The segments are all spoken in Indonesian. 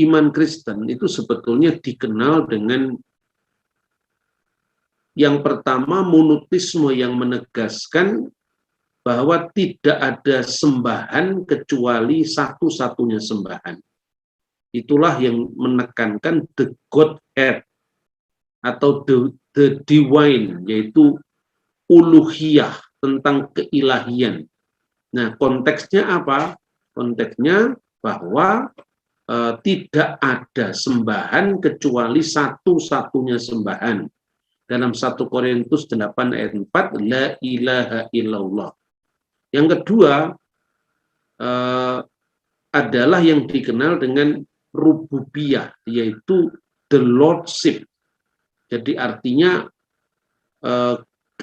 iman Kristen itu sebetulnya dikenal dengan yang pertama monoteisme yang menegaskan bahwa tidak ada sembahan kecuali satu-satunya sembahan. Itulah yang menekankan the Godhead atau the divine, yaitu uluhiyah, tentang keilahian. Nah, konteksnya apa? Konteksnya bahwa tidak ada sembahan kecuali satu-satunya sembahan. Dalam 1 Korintus 8 ayat 4, la ilaha illallah. Yang kedua adalah yang dikenal dengan rububiyah, yaitu the lordship. Jadi artinya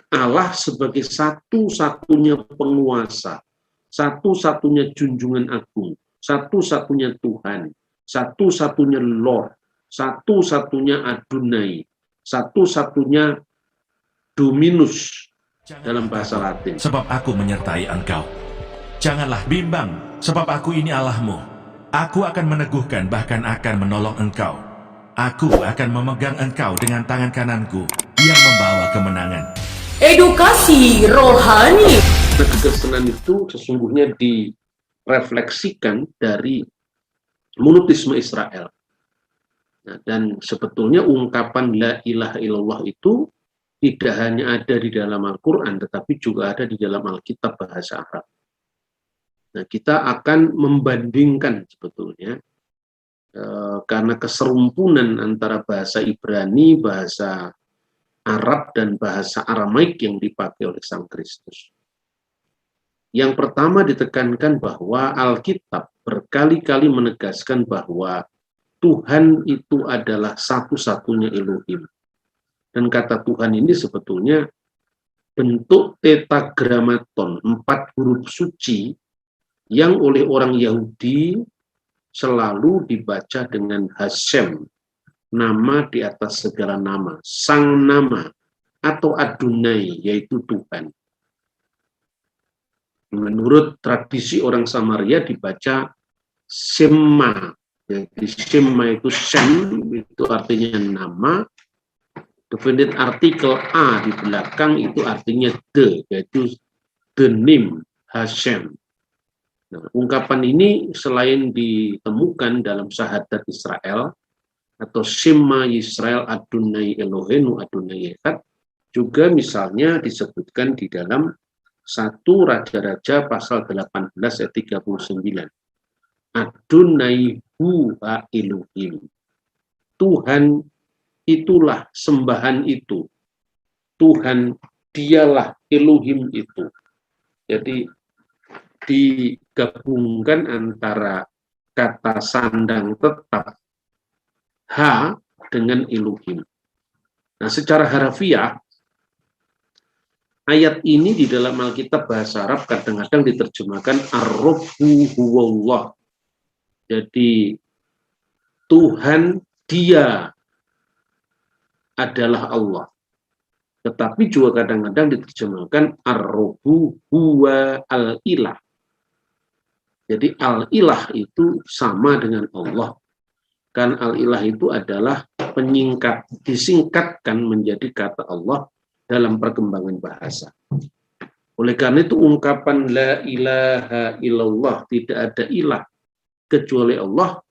Allah sebagai satu-satunya penguasa, satu-satunya junjungan agung, satu-satunya Tuhan, satu-satunya Lord, satu-satunya Adonai, satu-satunya Dominus dalam bahasa Latin. Sebab aku menyertai engkau. Janganlah bimbang, sebab aku ini Allahmu. Aku akan meneguhkan, bahkan akan menolong engkau. Aku akan memegang engkau dengan tangan kananku yang membawa kemenangan. Edukasi rohani. Kekristenan itu sesungguhnya direfleksikan dari monoteisme Israel. Nah, dan sebetulnya ungkapan la ilaha illallah itu tidak hanya ada di dalam Al-Quran, tetapi juga ada di dalam Alkitab bahasa Arab. Nah, kita akan membandingkan sebetulnya karena keserumpunan antara bahasa Ibrani, bahasa Arab, dan bahasa Aramaik yang dipakai oleh Sang Kristus. Yang pertama ditekankan bahwa Alkitab berkali-kali menegaskan bahwa Tuhan itu adalah satu-satunya Elohim. Dan kata Tuhan ini sebetulnya bentuk tetragrammaton, 4 huruf suci yang oleh orang Yahudi selalu dibaca dengan Hashem, nama di atas segala nama, sang nama, atau Adonai, yaitu Tuhan. Menurut tradisi orang Samaria dibaca Shema. Jadi Shema itu Shem, itu artinya nama. Definite artikel A di belakang itu artinya the, yaitu the name Hashem. Nah, ungkapan ini selain ditemukan dalam Syahadat Israel atau Shema Yisrael Adonai Eloheinu Adonai Echad, juga misalnya disebutkan di dalam 1 Raja-Raja pasal 18 ayat 39. Adonai huwa Elohim. Tuhan itulah sembahan itu. Tuhan dialah Elohim itu. Jadi digabungkan antara kata sandang tetap H dengan Elohim. Nah, secara harfiah ayat ini di dalam Alkitab bahasa Arab kadang-kadang diterjemahkan Ar-Rabbu huwallah. Jadi Tuhan dia adalah Allah. Tetapi juga kadang-kadang diterjemahkan Ar-Rabbu huwa al-ilah. Jadi al-ilah itu sama dengan Allah. Kan al-ilah itu adalah penyingkat, disingkatkan menjadi kata Allah dalam perkembangan bahasa. Oleh karena itu ungkapan la ilaha illallah, tidak ada ilah kecuali Allah,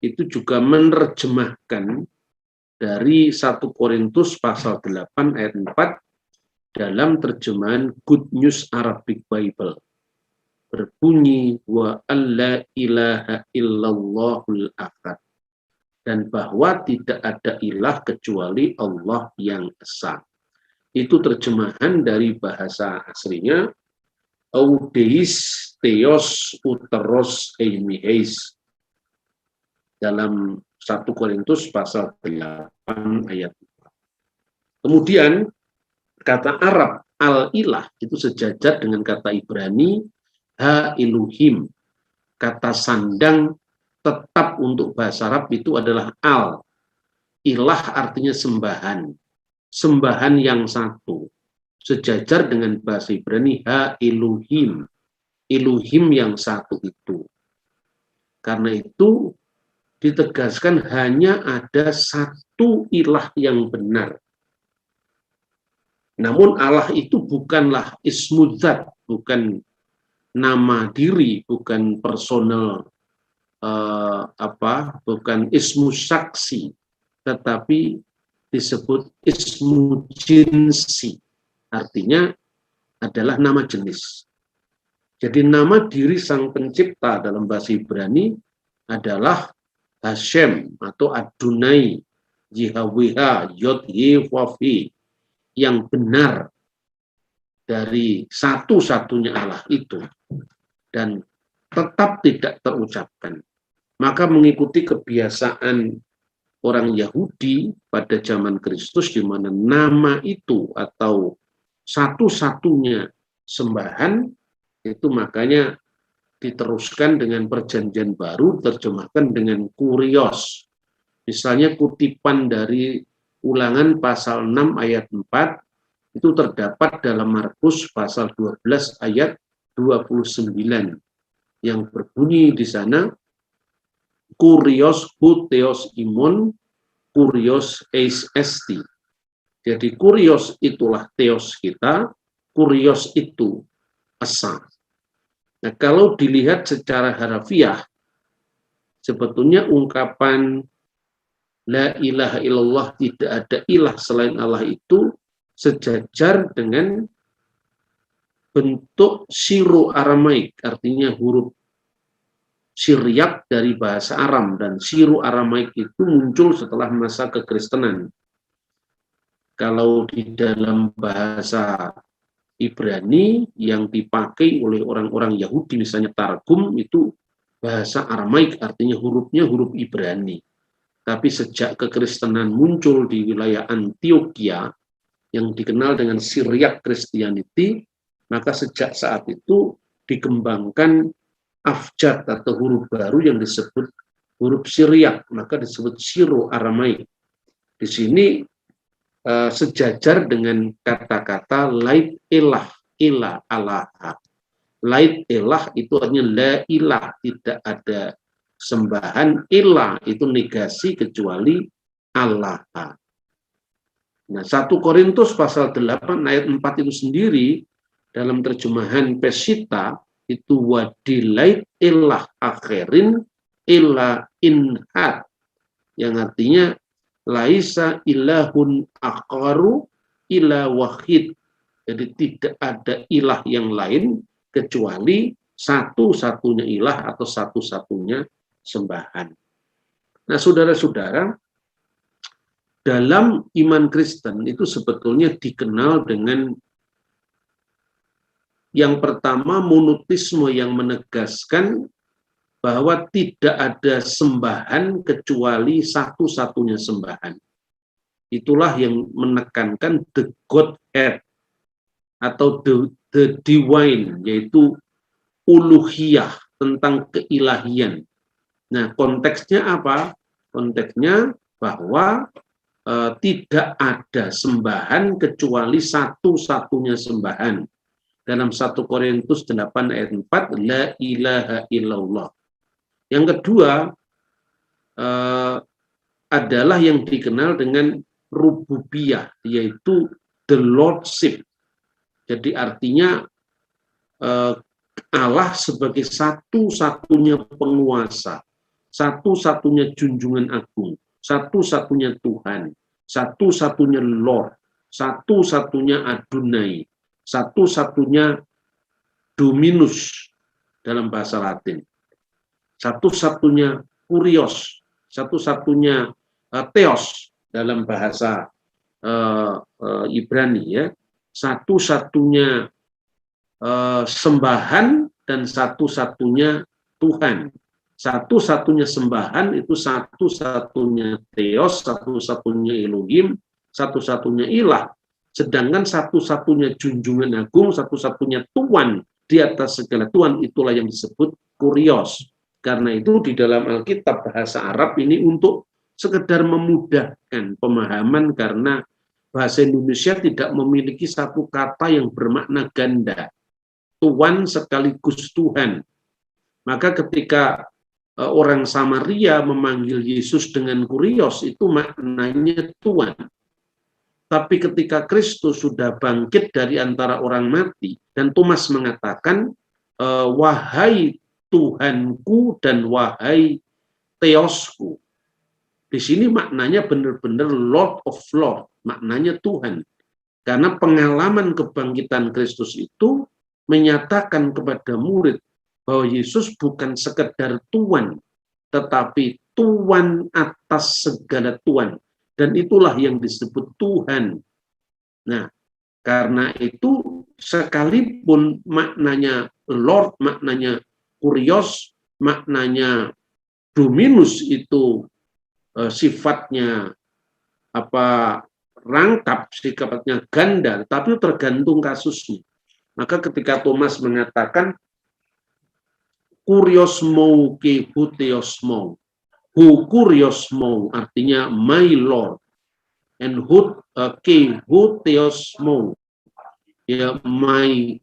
itu juga menerjemahkan dari 1 Korintus pasal 8 ayat 4 dalam terjemahan Good News Arabic Bible. Berbunyi wa alla ilaha illallahul ahad, dan bahwa tidak ada ilah kecuali Allah yang esa. Itu terjemahan dari bahasa aslinya Audeis Theos Uteros Eimiheis dalam 1 Korintus pasal 8 ayat 4. Kemudian kata Arab al-ilah itu sejajar dengan kata Ibrani ha Elohim. Kata sandang tetap untuk bahasa Arab itu adalah al. Ilah artinya sembahan. Sembahan yang satu. Sejajar dengan bahasa Ibrani ha Elohim. Elohim yang satu itu. Karena itu ditegaskan hanya ada satu ilah yang benar. Namun Allah itu bukanlah ismu dzat, bukan nama diri, bukan personal, bukan ismu saksi, tetapi disebut ismu jinsi. Artinya adalah nama jenis. Jadi nama diri sang pencipta dalam bahasa Ibrani adalah Hashem atau Adonai, Yahweh, Yod, Yevavi, yang benar dari satu-satunya Allah itu dan tetap tidak terucapkan. Maka mengikuti kebiasaan orang Yahudi pada zaman Kristus, di mana nama itu atau satu-satunya sembahan itu makanya diteruskan dengan perjanjian baru, terjemahkan dengan kurios. Misalnya kutipan dari Ulangan pasal 6 ayat 4 itu terdapat dalam Markus pasal 12 ayat 29 yang berbunyi di sana, kurios hu theos imon, kurios eis esti. Jadi kurios itulah theos kita, kurios itu asa. Nah, kalau dilihat secara harafiah, sebetulnya ungkapan la ilaha illallah, tidak ada ilah selain Allah itu sejajar dengan bentuk siru Aramaik, artinya huruf Siriak dari bahasa Aram, dan siru Aramaik itu muncul setelah masa kekristenan. Kalau di dalam bahasa Ibrani yang dipakai oleh orang-orang Yahudi, misalnya Targum, itu bahasa Aramaik, artinya hurufnya huruf Ibrani. Tapi sejak kekristenan muncul di wilayah Antioquia yang dikenal dengan Syriac Christianity, maka sejak saat itu dikembangkan abjad atau huruf baru yang disebut huruf Syriac, maka disebut Syro-Aramaik. Di sini sejajar dengan kata-kata lait ilah, ilah Allah. Lait ilah itu artinya la ilah, tidak ada sembahan, ilah itu negasi kecuali Allah. Nah, 1 Korintus pasal 8 ayat 4 itu sendiri dalam terjemahan Pesita itu wadilait ilah akhirin illa inhat, yang artinya laisa ilahun akharu ila wahid. Jadi tidak ada ilah yang lain kecuali satu-satunya ilah atau satu-satunya sembahan. Nah, saudara-saudara, dalam iman Kristen itu sebetulnya dikenal dengan yang pertama monoteisme, yang menegaskan bahwa tidak ada sembahan kecuali satu-satunya sembahan. Itulah yang menekankan the Godhead atau the divine, yaitu uluhiyah, tentang keilahian. Nah, konteksnya apa? Konteksnya bahwa tidak ada sembahan kecuali satu-satunya sembahan. Dalam 1 Korintus 8 ayat 4, la ilaha illallah. Yang kedua adalah yang dikenal dengan rububiyah, yaitu the lordship. Jadi artinya Allah sebagai satu-satunya penguasa, satu-satunya junjungan agung, satu-satunya Tuhan, satu-satunya Lord, satu-satunya Adonai, satu-satunya Dominus dalam bahasa Latin, satu-satunya Kurios, satu-satunya Theos dalam bahasa Ibrani, ya, satu-satunya sembahan dan satu-satunya Tuhan. Satu-satunya sembahan itu satu-satunya Theos, satu-satunya Elohim, satu-satunya ilah. Sedangkan satu-satunya junjungan agung, satu-satunya Tuhan di atas segala Tuhan, itulah yang disebut Kurios. Karena itu di dalam Alkitab bahasa Arab ini untuk sekedar memudahkan pemahaman, karena bahasa Indonesia tidak memiliki satu kata yang bermakna ganda. Tuhan sekaligus Tuhan. Maka ketika orang Samaria memanggil Yesus dengan kurios, itu maknanya Tuhan. Tapi ketika Kristus sudah bangkit dari antara orang mati, dan Thomas mengatakan, wahai Tuhanku dan wahai Theosku. Di sini maknanya benar-benar Lord of Lord, maknanya Tuhan. Karena pengalaman kebangkitan Kristus itu menyatakan kepada murid bahwa Yesus bukan sekedar Tuhan, tetapi Tuhan atas segala Tuhan. Dan itulah yang disebut Tuhan. Nah, karena itu sekalipun maknanya Lord, maknanya Kurios, maknanya Dominus itu sifatnya rangkap, sifatnya ganda, tapi tergantung kasusnya. Maka ketika Thomas mengatakan kuriosmou ke huteosmou, hu kuriosmou artinya my Lord, and ke huteosmou ya my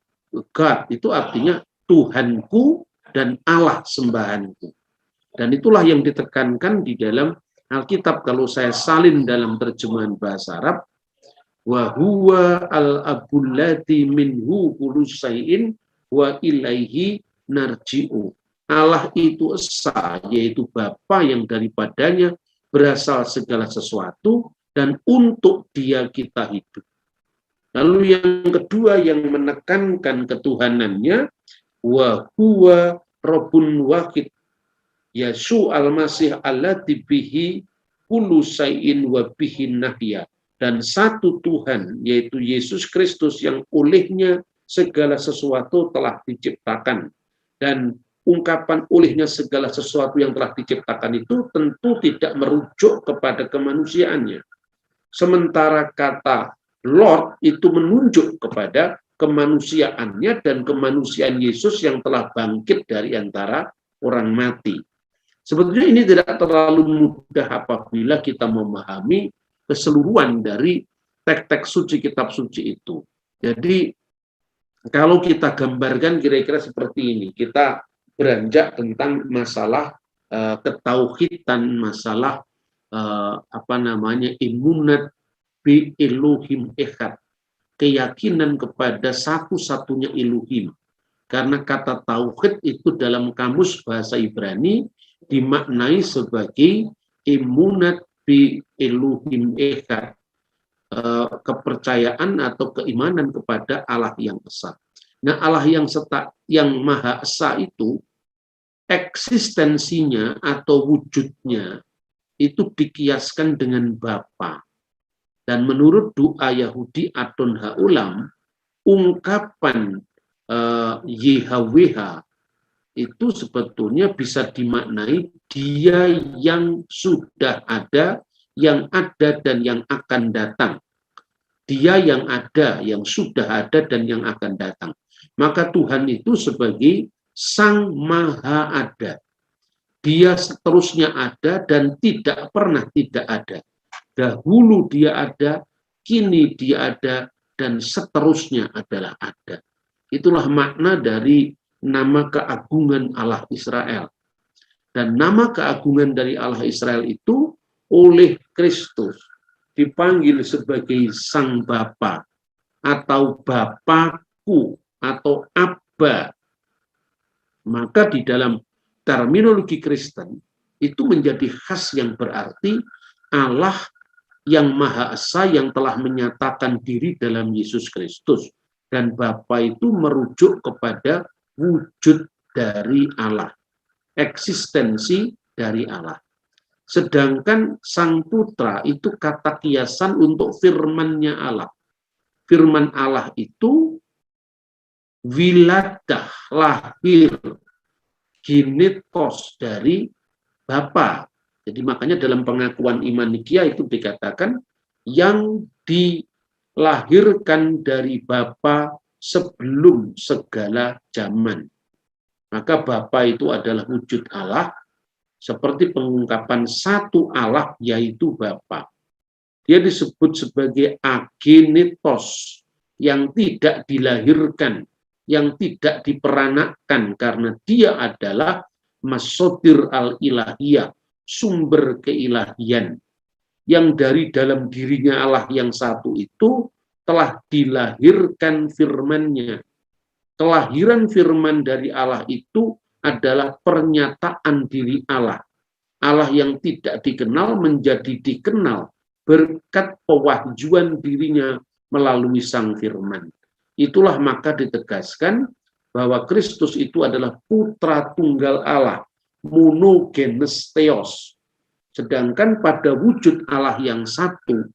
God, itu artinya Tuhanku dan Allah sembahanku. Dan itulah yang ditekankan di dalam Alkitab. Kalau saya salin dalam terjemahan bahasa Arab, wa huwa al-abul ladzi minhu kullu syai'in wa ilaihi narji'u. Allah itu esa, yaitu Bapa yang daripadanya berasal segala sesuatu dan untuk Dia kita hidup. Lalu yang kedua yang menekankan ketuhanannya, wa huwa rabbun wahid, Yesus al-Masih allati bihi kullu syai'in wa bihi nahya. Dan satu Tuhan, yaitu Yesus Kristus yang olehnya segala sesuatu telah diciptakan. Dan ungkapan olehnya segala sesuatu yang telah diciptakan itu tentu tidak merujuk kepada kemanusiaannya. Sementara kata Lord itu menunjuk kepada kemanusiaannya dan kemanusiaan Yesus yang telah bangkit dari antara orang mati. Sebetulnya ini tidak terlalu mudah apabila kita memahami keseluruhan dari teks-teks suci, kitab suci itu. Jadi kalau kita gambarkan kira-kira seperti ini, kita beranjak tentang masalah ketauhidan, masalah imunat bi Elohim echad, keyakinan kepada satu-satunya Elohim. Karena kata tauhid itu dalam kamus bahasa Ibrani dimaknai sebagai imunat bi Elohim echad, kepercayaan atau keimanan kepada Allah yang esa. Nah, Allah yang Maha Esa itu eksistensinya atau wujudnya itu dikiaskan dengan Bapa. Dan menurut doa Yahudi Adon Ha'ulam, ungkapan YHWH itu sebetulnya bisa dimaknai Dia yang sudah ada, yang ada dan yang akan datang. Dia yang ada, yang sudah ada dan yang akan datang. Maka Tuhan itu sebagai Sang Maha Ada. Dia seterusnya ada dan tidak pernah tidak ada. Dahulu Dia ada, kini Dia ada, dan seterusnya adalah ada. Itulah makna dari nama keagungan Allah Israel. Dan nama keagungan dari Allah Israel itu oleh Kristus dipanggil sebagai Sang Bapa atau Bapakku atau Abba. Maka di dalam terminologi Kristen itu menjadi khas yang berarti Allah yang Maha Esa yang telah menyatakan diri dalam Yesus Kristus. Dan Bapa itu merujuk kepada wujud dari Allah, eksistensi dari Allah. Sedangkan Sang Putra itu kata kiasan untuk firman-Nya Allah. Firman Allah itu wiladah, lahir, ginetos dari Bapa. Jadi makanya dalam pengakuan iman Nikia itu dikatakan yang dilahirkan dari Bapa sebelum segala zaman. Maka Bapa itu adalah wujud Allah, seperti pengungkapan satu Allah yaitu Bapa. Dia disebut sebagai agenitos, yang tidak dilahirkan, yang tidak diperanakkan, karena Dia adalah masodir al-ilahiyah, sumber keilahian, yang dari dalam dirinya Allah yang satu itu telah dilahirkan firman-Nya. Kelahiran firman dari Allah itu adalah pernyataan diri Allah. Allah yang tidak dikenal menjadi dikenal berkat pewahjuan dirinya melalui sang firman. Itulah maka ditegaskan bahwa Kristus itu adalah putra tunggal Allah, monogenes theos. Sedangkan pada wujud Allah yang satu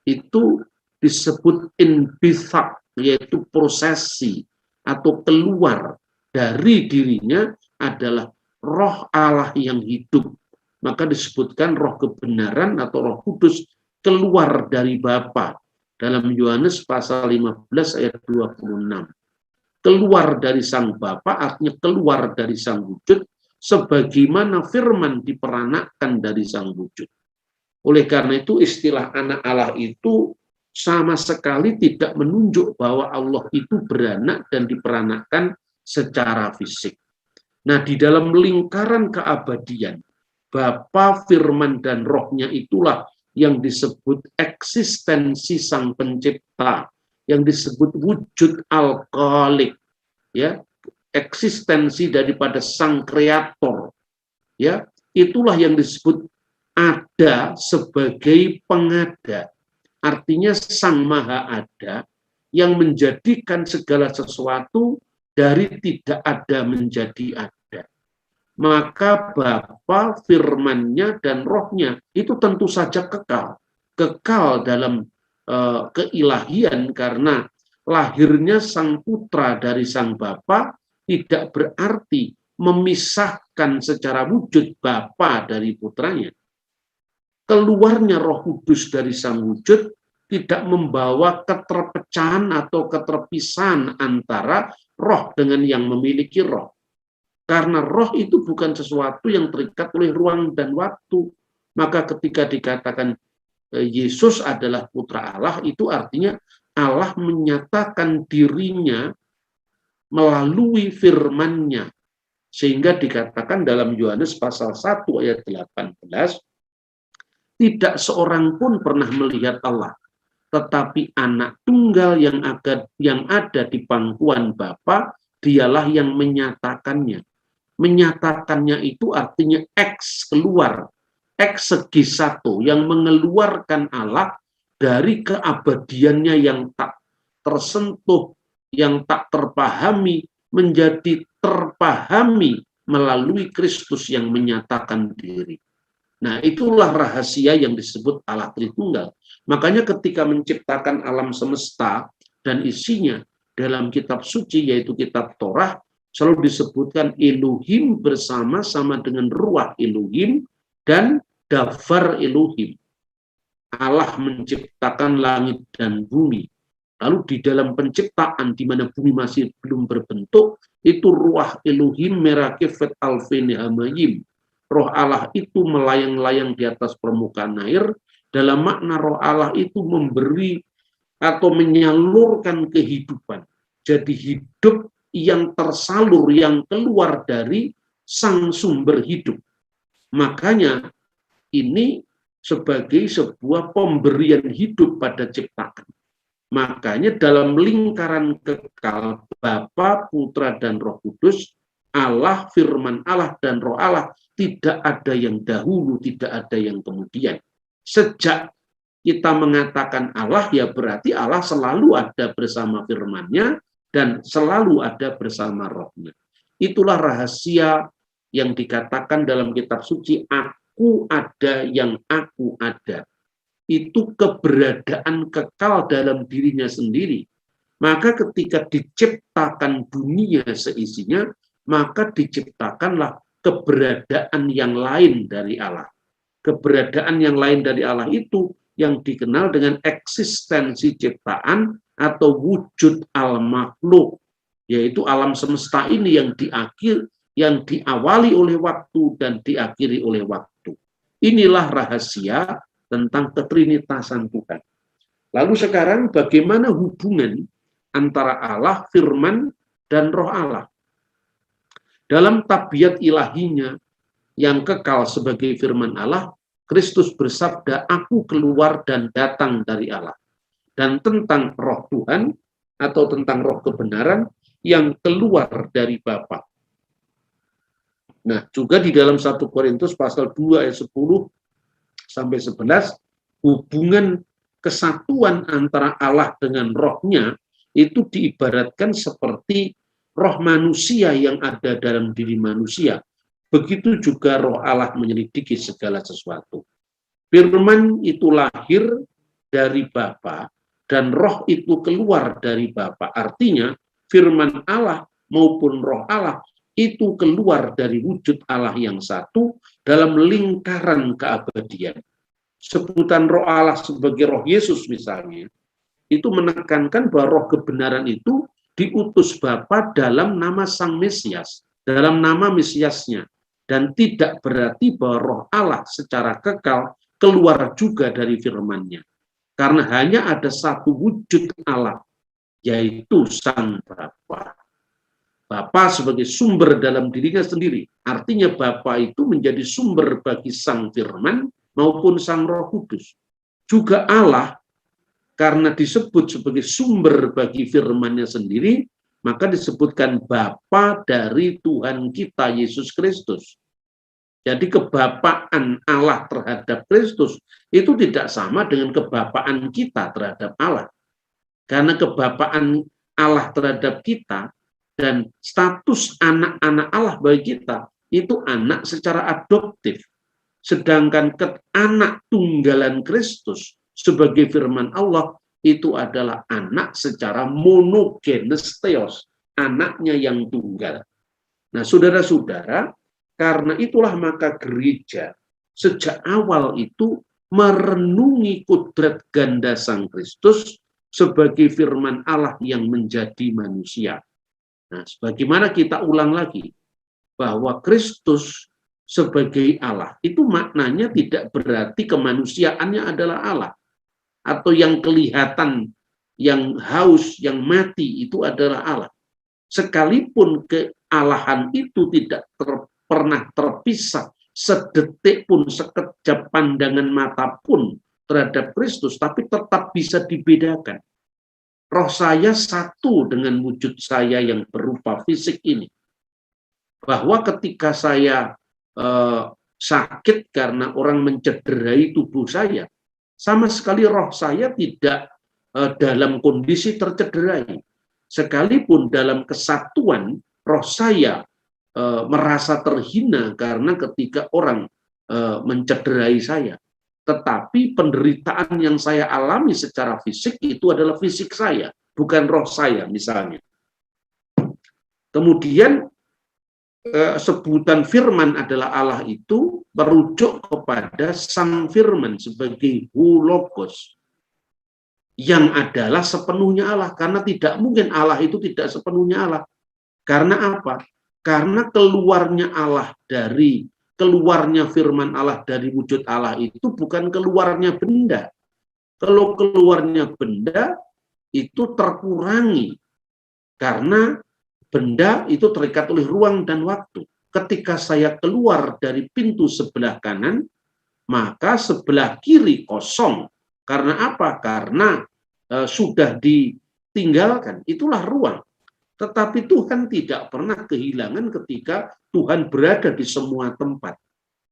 itu disebut inbithak, yaitu prosesi atau keluar dari dirinya adalah roh Allah yang hidup. Maka disebutkan roh kebenaran atau roh kudus keluar dari Bapa dalam Yohanes pasal 15 ayat 26. Keluar dari sang Bapa artinya keluar dari sang wujud, sebagaimana firman diperanakkan dari sang wujud. Oleh karena itu istilah anak Allah itu sama sekali tidak menunjuk bahwa Allah itu beranak dan diperanakkan secara fisik. Nah, di dalam lingkaran keabadian, Bapa, Firman, dan Rohnya itulah yang disebut eksistensi sang pencipta, yang disebut wujud al-khaliq, ya, eksistensi daripada sang kreator, ya, itulah yang disebut ada sebagai pengada. Artinya sang maha ada yang menjadikan segala sesuatu dari tidak ada menjadi ada. Maka Bapa, firman-Nya, dan Rohnya itu tentu saja kekal. Kekal dalam keilahian karena lahirnya sang putra dari sang Bapa tidak berarti memisahkan secara wujud Bapa dari putranya. Keluarnya Roh Kudus dari sang wujud tidak membawa keterpecahan atau keterpisahan antara roh dengan yang memiliki roh. Karena roh itu bukan sesuatu yang terikat oleh ruang dan waktu. Maka ketika dikatakan Yesus adalah putra Allah, itu artinya Allah menyatakan dirinya melalui firman-Nya. Sehingga dikatakan dalam Yohanes pasal 1 ayat 18, tidak seorang pun pernah melihat Allah, tetapi anak tunggal yang ada di pangkuan Bapa, dialah yang menyatakannya. Menyatakannya itu artinya keluar, eksegisato, yang mengeluarkan Allah dari keabadiannya yang tak tersentuh, yang tak terpahami, menjadi terpahami melalui Kristus yang menyatakan diri. Nah, itulah rahasia yang disebut Allah Tritunggal. Makanya ketika menciptakan alam semesta dan isinya dalam kitab suci, yaitu kitab Torah, selalu disebutkan Elohim bersama-sama dengan Ruach Elohim dan Davar Elohim. Allah menciptakan langit dan bumi. Lalu di dalam penciptaan di mana bumi masih belum berbentuk, itu Ruach Elohim merakefet alfeni hamayim. Roh Allah itu melayang-layang di atas permukaan air. Dalam makna roh Allah itu memberi atau menyalurkan kehidupan. Jadi hidup yang tersalur, yang keluar dari sang sumber hidup. Makanya ini sebagai sebuah pemberian hidup pada ciptaan. Makanya dalam lingkaran kekal Bapa, Putra, dan Roh Kudus, Allah, firman Allah, dan Roh Allah, tidak ada yang dahulu, tidak ada yang kemudian. Sejak kita mengatakan Allah, ya berarti Allah selalu ada bersama firman-Nya dan selalu ada bersama Roh-Nya. Itulah rahasia yang dikatakan dalam kitab suci, aku ada yang aku ada. Itu keberadaan kekal dalam dirinya sendiri. Maka ketika diciptakan dunia seisinya, maka diciptakanlah keberadaan yang lain dari Allah. Keberadaan yang lain dari Allah itu yang dikenal dengan eksistensi ciptaan atau wujud al-makhluk, yaitu alam semesta ini yang diawali oleh waktu dan diakhiri oleh waktu. Inilah rahasia tentang ketrinitasan Tuhan. Lalu sekarang bagaimana hubungan antara Allah, firman, dan roh Allah? Dalam tabiat ilahinya yang kekal sebagai firman Allah, Kristus bersabda, aku keluar dan datang dari Allah. Dan tentang roh Tuhan atau tentang roh kebenaran yang keluar dari Bapa. Nah, juga di dalam 1 Korintus pasal 2 ayat 10 sampai 11, hubungan kesatuan antara Allah dengan rohnya itu diibaratkan seperti roh manusia yang ada dalam diri manusia. Begitu juga roh Allah menyelidiki segala sesuatu. Firman itu lahir dari Bapa dan roh itu keluar dari Bapa. Artinya firman Allah maupun roh Allah itu keluar dari wujud Allah yang satu dalam lingkaran keabadian. Sebutan roh Allah sebagai roh Yesus misalnya, itu menekankan bahwa roh kebenaran itu diutus Bapa dalam nama Sang Mesias, dalam nama Mesiasnya. Dan tidak berarti bahwa roh Allah secara kekal keluar juga dari firman-Nya. Karena hanya ada satu wujud Allah, yaitu Sang Bapa. Bapa sebagai sumber dalam dirinya sendiri. Artinya Bapa itu menjadi sumber bagi Sang Firman maupun Sang Roh Kudus. Juga Allah, karena disebut sebagai sumber bagi firman-Nya sendiri, maka disebutkan Bapa dari Tuhan kita Yesus Kristus. Jadi kebapaan Allah terhadap Kristus itu tidak sama dengan kebapaan kita terhadap Allah. Karena kebapaan Allah terhadap kita dan status anak-anak Allah bagi kita itu anak secara adoptif. Sedangkan anak tunggalan Kristus sebagai firman Allah itu adalah anak secara monogenes theos, anaknya yang tunggal. Nah, saudara-saudara, karena itulah maka gereja sejak awal itu merenungi kudrat ganda Sang Kristus sebagai firman Allah yang menjadi manusia. Nah, sebagaimana kita ulang lagi, bahwa Kristus sebagai Allah, itu maknanya tidak berarti kemanusiaannya adalah Allah. Atau yang kelihatan, yang haus, yang mati, itu adalah Allah. Sekalipun kealahan itu tidak pernah terpisah sedetik pun, sekejap pandangan mata pun terhadap Kristus, tapi tetap bisa dibedakan. Roh saya satu dengan wujud saya yang berupa fisik ini. Bahwa ketika saya sakit karena orang mencederai tubuh saya, sama sekali roh saya tidak dalam kondisi tercederai. Sekalipun dalam kesatuan, roh saya merasa terhina karena ketika orang mencederai saya. Tetapi penderitaan yang saya alami secara fisik itu adalah fisik saya, bukan roh saya misalnya. Kemudian sebutan firman adalah Allah itu merujuk kepada Sang Firman sebagai Logos, yang adalah sepenuhnya Allah. Karena tidak mungkin Allah itu tidak sepenuhnya Allah. Karena apa? Karena keluarnya firman Allah dari wujud Allah itu bukan keluarnya benda. Kalau keluarnya benda itu terkurangi. Karena benda itu terikat oleh ruang dan waktu. Ketika saya keluar dari pintu sebelah kanan, maka sebelah kiri kosong. Karena apa? Karena sudah ditinggalkan. Itulah ruang. Tetapi Tuhan tidak pernah kehilangan ketika Tuhan berada di semua tempat.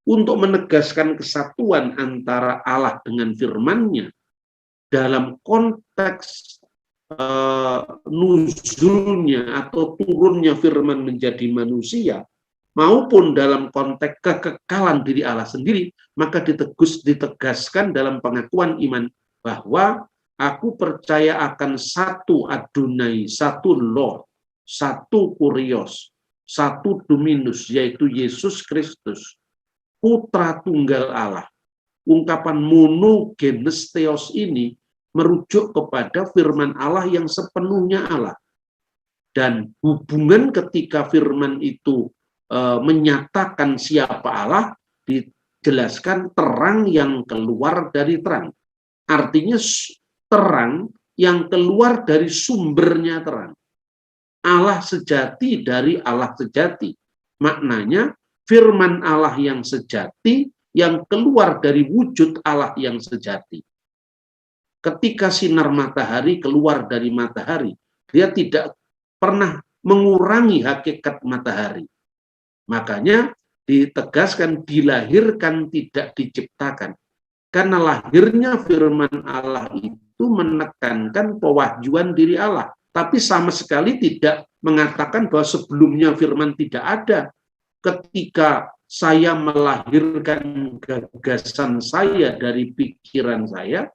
Untuk menegaskan kesatuan antara Allah dengan firman-Nya dalam konteks nuzulnya atau turunnya firman menjadi manusia, maupun dalam konteks kekekalan diri Allah sendiri, maka ditegaskan dalam pengakuan iman bahwa aku percaya akan satu Adonai, satu Lord, satu Kurios, satu Dominus, yaitu Yesus Kristus, Putra Tunggal Allah. Ungkapan monogenes theos ini merujuk kepada firman Allah yang sepenuhnya Allah. Dan hubungan ketika firman itu menyatakan siapa Allah, dijelaskan terang yang keluar dari terang. Artinya terang yang keluar dari sumbernya terang. Allah sejati dari Allah sejati. maknanya firman Allah yang sejati yang keluar dari wujud Allah yang sejati. Ketika sinar matahari keluar dari matahari, dia tidak pernah mengurangi hakikat matahari. Makanya ditegaskan dilahirkan tidak diciptakan. Karena lahirnya firman Allah itu menekankan pewahyuan diri Allah. Tapi sama sekali tidak mengatakan bahwa sebelumnya firman tidak ada. Ketika saya melahirkan gagasan saya dari pikiran saya,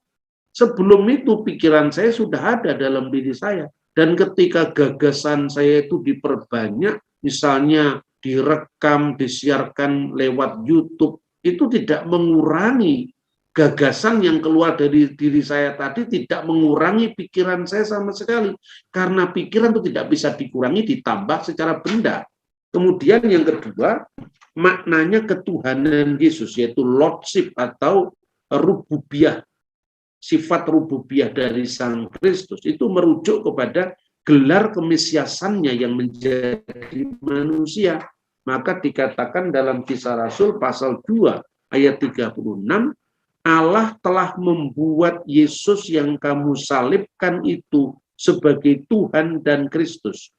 sebelum itu pikiran saya sudah ada dalam diri saya. Dan ketika gagasan saya itu diperbanyak, misalnya direkam, disiarkan lewat YouTube, itu tidak mengurangi gagasan yang keluar dari diri saya tadi, tidak mengurangi pikiran saya sama sekali. Karena pikiran itu tidak bisa dikurangi, ditambah secara benda. Kemudian yang kedua, maknanya ketuhanan Yesus, yaitu Lordship atau rububiyah. Sifat rububiyah dari Sang Kristus itu merujuk kepada gelar kemesiasannya yang menjadi manusia. Maka dikatakan dalam Kisah Rasul pasal 2 ayat 36, Allah telah membuat Yesus yang kamu salibkan itu sebagai Tuhan dan Kristus.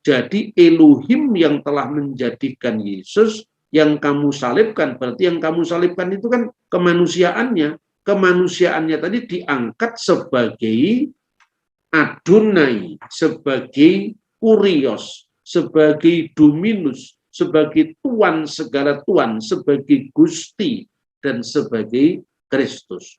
Jadi Elohim yang telah menjadikan Yesus yang kamu salibkan, berarti yang kamu salibkan itu kan kemanusiaannya. Kemanusiaannya tadi diangkat sebagai Adonai, sebagai Kurios, sebagai Dominus, sebagai Tuan segala Tuan, sebagai Gusti, dan sebagai Kristus.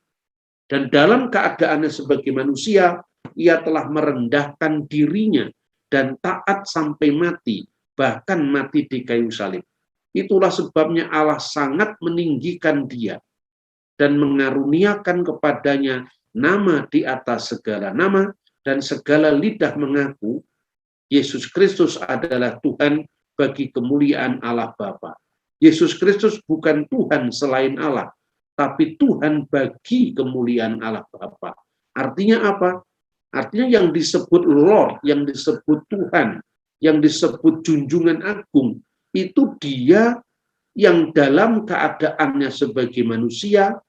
Dan dalam keadaannya sebagai manusia, ia telah merendahkan dirinya dan taat sampai mati, bahkan mati di kayu salib. Itulah sebabnya Allah sangat meninggikan dia dan mengaruniakan kepadanya nama di atas segala nama, dan segala lidah mengaku Yesus Kristus adalah Tuhan bagi kemuliaan Allah Bapa. Yesus Kristus bukan Tuhan selain Allah, tapi Tuhan bagi kemuliaan Allah Bapa. Artinya apa? Artinya yang disebut Lord, yang disebut Tuhan, yang disebut junjungan agung, itu dia yang dalam keadaannya sebagai manusia,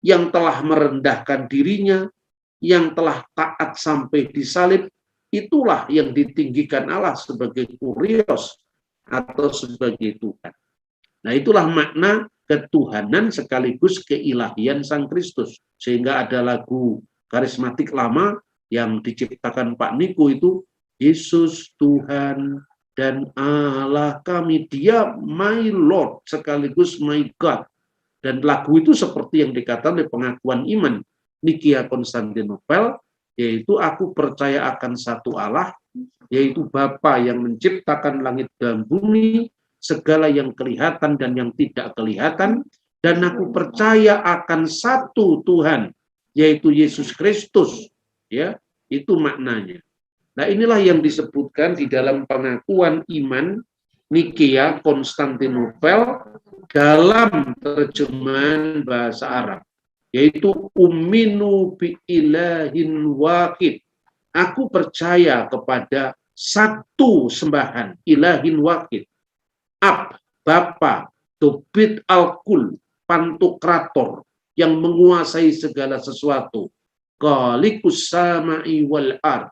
yang telah merendahkan dirinya, yang telah taat sampai disalib, itulah yang ditinggikan Allah sebagai Kurios atau sebagai Tuhan. Nah, itulah makna ketuhanan sekaligus keilahian Sang Kristus. Sehingga ada lagu karismatik lama yang diciptakan Pak Niko itu, Yesus Tuhan dan Allah kami, dia my Lord sekaligus my God. Dan lagu itu seperti yang dikatakan oleh pengakuan iman Nikia Konstantinopel, yaitu aku percaya akan satu Allah, yaitu Bapa yang menciptakan langit dan bumi, segala yang kelihatan dan yang tidak kelihatan, dan aku percaya akan satu Tuhan, yaitu Yesus Kristus. Ya, itu maknanya. Nah, inilah yang disebutkan di dalam pengakuan iman Nikia Konstantinopel dalam terjemahan bahasa Arab, yaitu uminu bi ilahin wahid. Aku percaya kepada satu sembahan, ilahin wahid. Ab, Bapa, Tobit Al-Kul, Pantokrator, yang menguasai segala sesuatu. Khaliqus sama'i wal ard,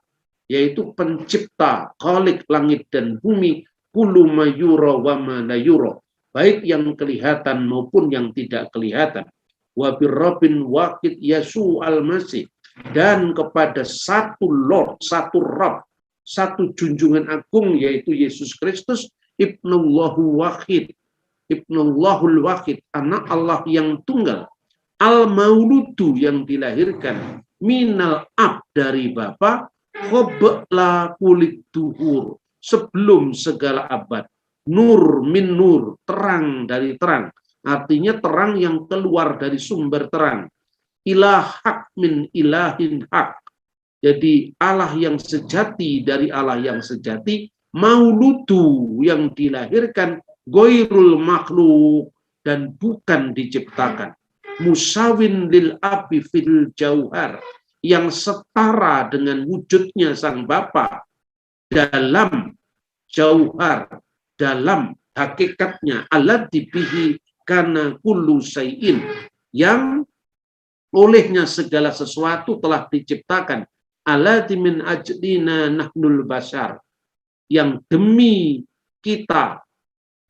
yaitu pencipta, khalik langit dan bumi, kullu ma yura wa ma la yura, baik yang kelihatan maupun yang tidak kelihatan. Wa birrabbin wahid Yesu al-Masih, dan kepada satu Lord, satu Rabb, satu junjungan agung, yaitu Yesus Kristus, Ibnullahu wahid, Ibnullahul wahid, anak Allah yang tunggal, al-mauludu yang dilahirkan, minal ab dari Bapa, qabla kulit duhur, sebelum segala abad, nur min nur, terang dari terang, artinya terang yang keluar dari sumber terang, ilah hak min ilahin hak, jadi Allah yang sejati dari Allah yang sejati, mauludu yang dilahirkan, goirul makhluk dan bukan diciptakan, musawin lil abi fil jauhar, yang setara dengan wujudnya Sang Bapa dalam jauhar, dalam hakikatnya allati bihi kana kullu syai'in, yang olehnya segala sesuatu telah diciptakan, allati min ajlina nahnul bashar, yang demi kita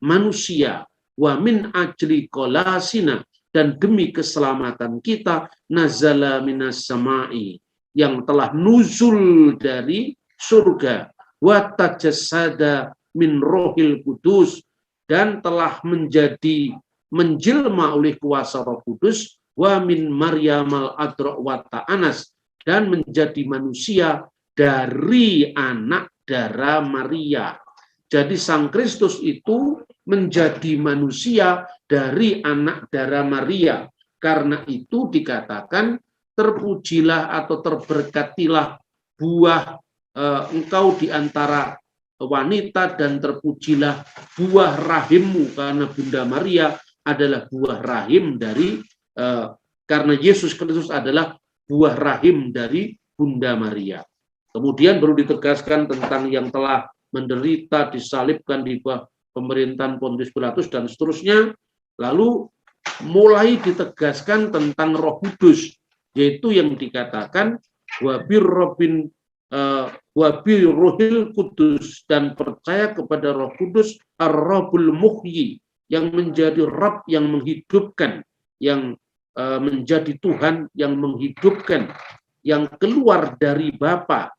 manusia, wa min ajli qolasina, dan demi keselamatan kita, nazala minas sama'i, yang telah nuzul dari surga, wa tajassada min rohil kudus, dan telah menjelma oleh kuasa Roh Kudus, wa min Maryamal adra wa ta'anas, dan menjadi manusia dari anak darah Maria. Jadi Sang Kristus itu menjadi manusia dari anak darah Maria. Karena itu dikatakan terpujilah atau terberkatilah buah engkau di antara wanita, dan terpujilah buah rahimmu, karena Bunda Maria adalah buah rahim dari karena Yesus Kristus adalah buah rahim dari Bunda Maria. Kemudian baru ditegaskan tentang yang telah menderita, disalibkan di bawah pemerintahan Pontius Pilatus dan seterusnya. Lalu mulai ditegaskan tentang Roh Kudus, yaitu yang dikatakan wabir rohil kudus, dan percaya kepada Roh Kudus, ar-Rabbul Muhyi, yang menjadi Rabb yang menghidupkan, yang menjadi Tuhan yang menghidupkan, yang keluar dari Bapa,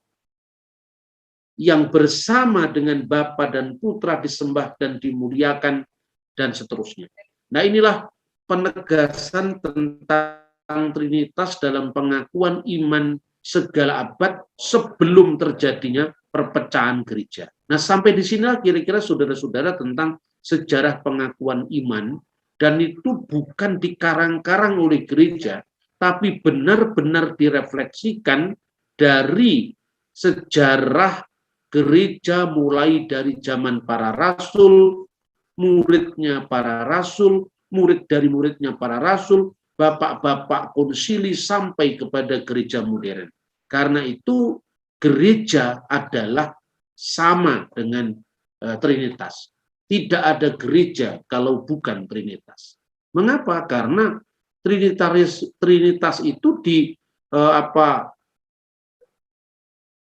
yang bersama dengan Bapa dan Putra disembah dan dimuliakan, dan seterusnya. Nah, inilah penegasan tentang Trinitas dalam pengakuan iman segala abad sebelum terjadinya perpecahan gereja. Nah, sampai di sini kira-kira saudara-saudara tentang sejarah pengakuan iman, dan itu bukan dikarang-karang oleh gereja, tapi benar-benar direfleksikan dari sejarah gereja mulai dari zaman para rasul, muridnya para rasul, murid dari muridnya para rasul, bapak-bapak konsili, sampai kepada gereja modern. Karena itu gereja adalah sama dengan Trinitas. Tidak ada gereja kalau bukan Trinitas. Mengapa? Karena Trinitas itu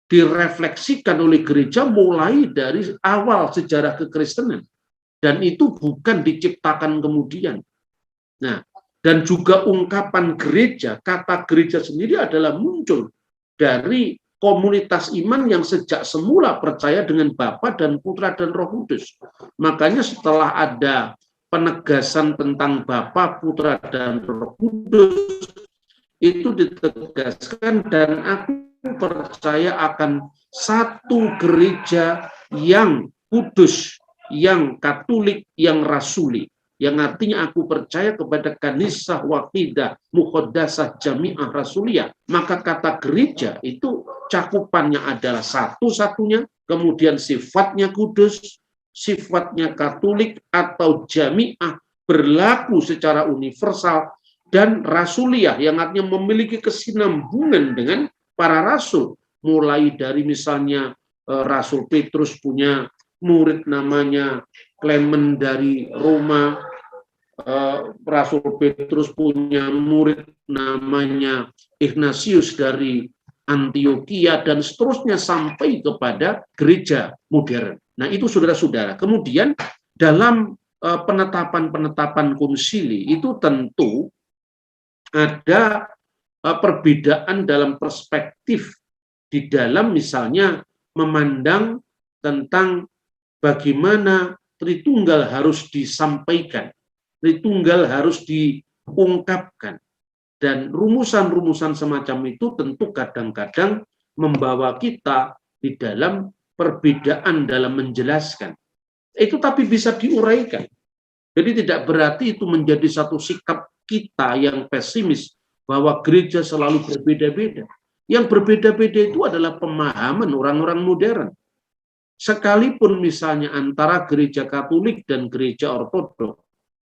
direfleksikan oleh gereja mulai dari awal sejarah kekristenan. Dan itu bukan diciptakan kemudian. Nah, dan juga ungkapan gereja, kata gereja sendiri adalah muncul dari komunitas iman yang sejak semula percaya dengan Bapa dan Putra dan Roh Kudus. Makanya setelah ada penegasan tentang Bapa, Putra, dan Roh Kudus, itu ditegaskan, dan aku percaya akan satu gereja yang kudus, yang katolik, yang rasuli. Yang artinya aku percaya kepada kanisah wahidah muqaddasah jami'ah rasuliyah. Maka kata gereja itu cakupannya adalah satu-satunya, kemudian sifatnya kudus, sifatnya katolik atau jami'ah, berlaku secara universal, dan rasuliyah yang artinya memiliki kesinambungan dengan para rasul. Mulai dari misalnya Rasul Petrus punya murid namanya Clement dari Roma, Rasul Petrus punya murid namanya Ignatius dari Antioquia, dan seterusnya sampai kepada gereja modern. Nah, itu saudara-saudara. Kemudian dalam penetapan-penetapan konsili itu tentu ada perbedaan dalam perspektif di dalam misalnya memandang tentang bagaimana Tritunggal harus disampaikan, Tritunggal harus diungkapkan. Dan rumusan-rumusan semacam itu tentu kadang-kadang membawa kita di dalam perbedaan dalam menjelaskan. Itu tapi bisa diuraikan. Jadi tidak berarti itu menjadi satu sikap kita yang pesimis bahwa gereja selalu berbeda-beda. Yang berbeda-beda itu adalah pemahaman orang-orang modern. Sekalipun misalnya antara gereja Katolik dan gereja Ortodok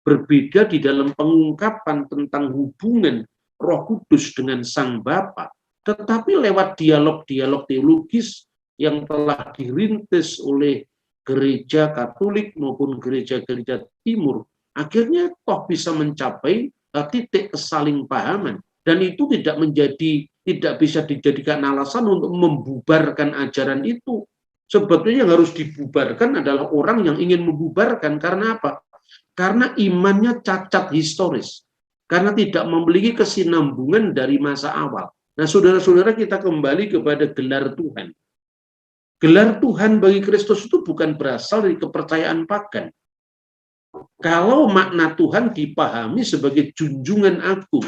berbeda di dalam pengungkapan tentang hubungan Roh Kudus dengan Sang Bapa, tetapi lewat dialog-dialog teologis yang telah dirintis oleh gereja Katolik maupun gereja-gereja Timur, akhirnya toh bisa mencapai titik kesalingpahaman, dan itu tidak bisa dijadikan alasan untuk membubarkan ajaran itu. Sebetulnya yang harus dibubarkan adalah orang yang ingin membubarkan. Karena apa? Karena imannya cacat historis, karena tidak memiliki kesinambungan dari masa awal. Nah, saudara-saudara, kita kembali kepada gelar Tuhan. Gelar Tuhan bagi Kristus itu bukan berasal dari kepercayaan pagan. Kalau makna Tuhan dipahami sebagai junjungan agung,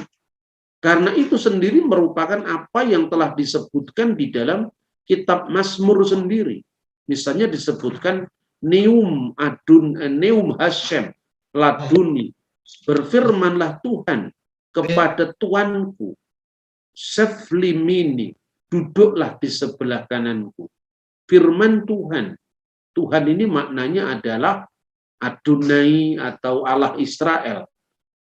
karena itu sendiri merupakan apa yang telah disebutkan di dalam kitab Mazmur sendiri. Misalnya disebutkan Neum Hashem Laduni, berfirmanlah Tuhan kepada Tuanku, Seflimini, duduklah di sebelah kananku. Firman Tuhan, Tuhan ini maknanya adalah Adonai atau Allah Israel,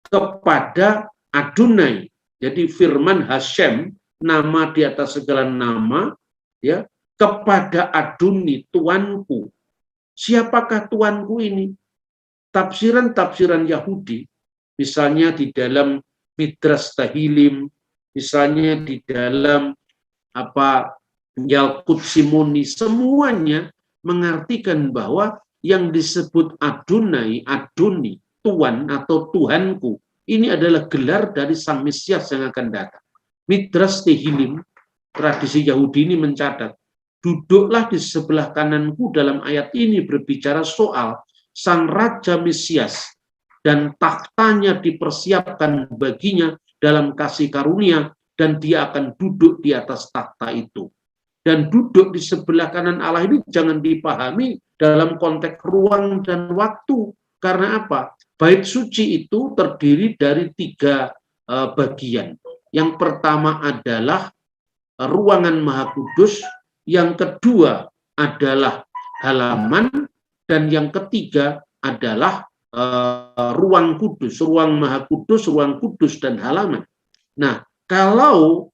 kepada Adonai. Jadi firman Hashem, nama di atas segala nama, ya, kepada Adoni, Tuanku. Siapakah Tuanku ini? Tafsiran-tafsiran Yahudi, misalnya di dalam Midrash Tahilim, misalnya di dalam Yalkut Simoni, semuanya mengartikan bahwa yang disebut Adonai, Adoni, Tuan atau Tuhanku, ini adalah gelar dari Sang Mesias yang akan datang. Midrash Tahilim, tradisi Yahudi ini mencatat, duduklah di sebelah kananku dalam ayat ini berbicara soal Sang Raja Mesias, dan tahtanya dipersiapkan baginya dalam kasih karunia, dan dia akan duduk di atas takhta itu. Dan duduk di sebelah kanan Allah ini jangan dipahami dalam konteks ruang dan waktu. Karena apa? Bait suci itu terdiri dari 3 bagian. Yang pertama adalah ruangan Maha Kudus, yang kedua adalah halaman, dan yang ketiga adalah ruang kudus, ruang Maha Kudus, ruang kudus, dan halaman. Nah, kalau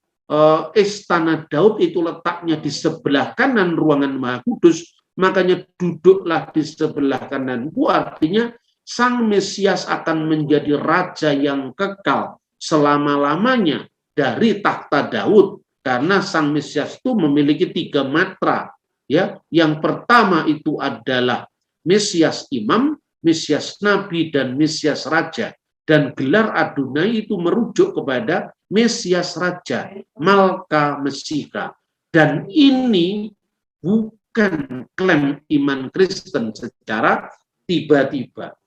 istana Daud itu letaknya di sebelah kanan ruangan Maha Kudus, makanya duduklah di sebelah kananku, artinya Sang Mesias akan menjadi raja yang kekal selama-lamanya dari takhta Daud, karena Sang Mesias itu memiliki 3 matra, ya. Yang pertama itu adalah Mesias Imam, Mesias Nabi, dan Mesias Raja. Dan gelar Adonai itu merujuk kepada Mesias Raja, Malka Mesika. Dan ini bukan klaim iman Kristen secara tiba-tiba.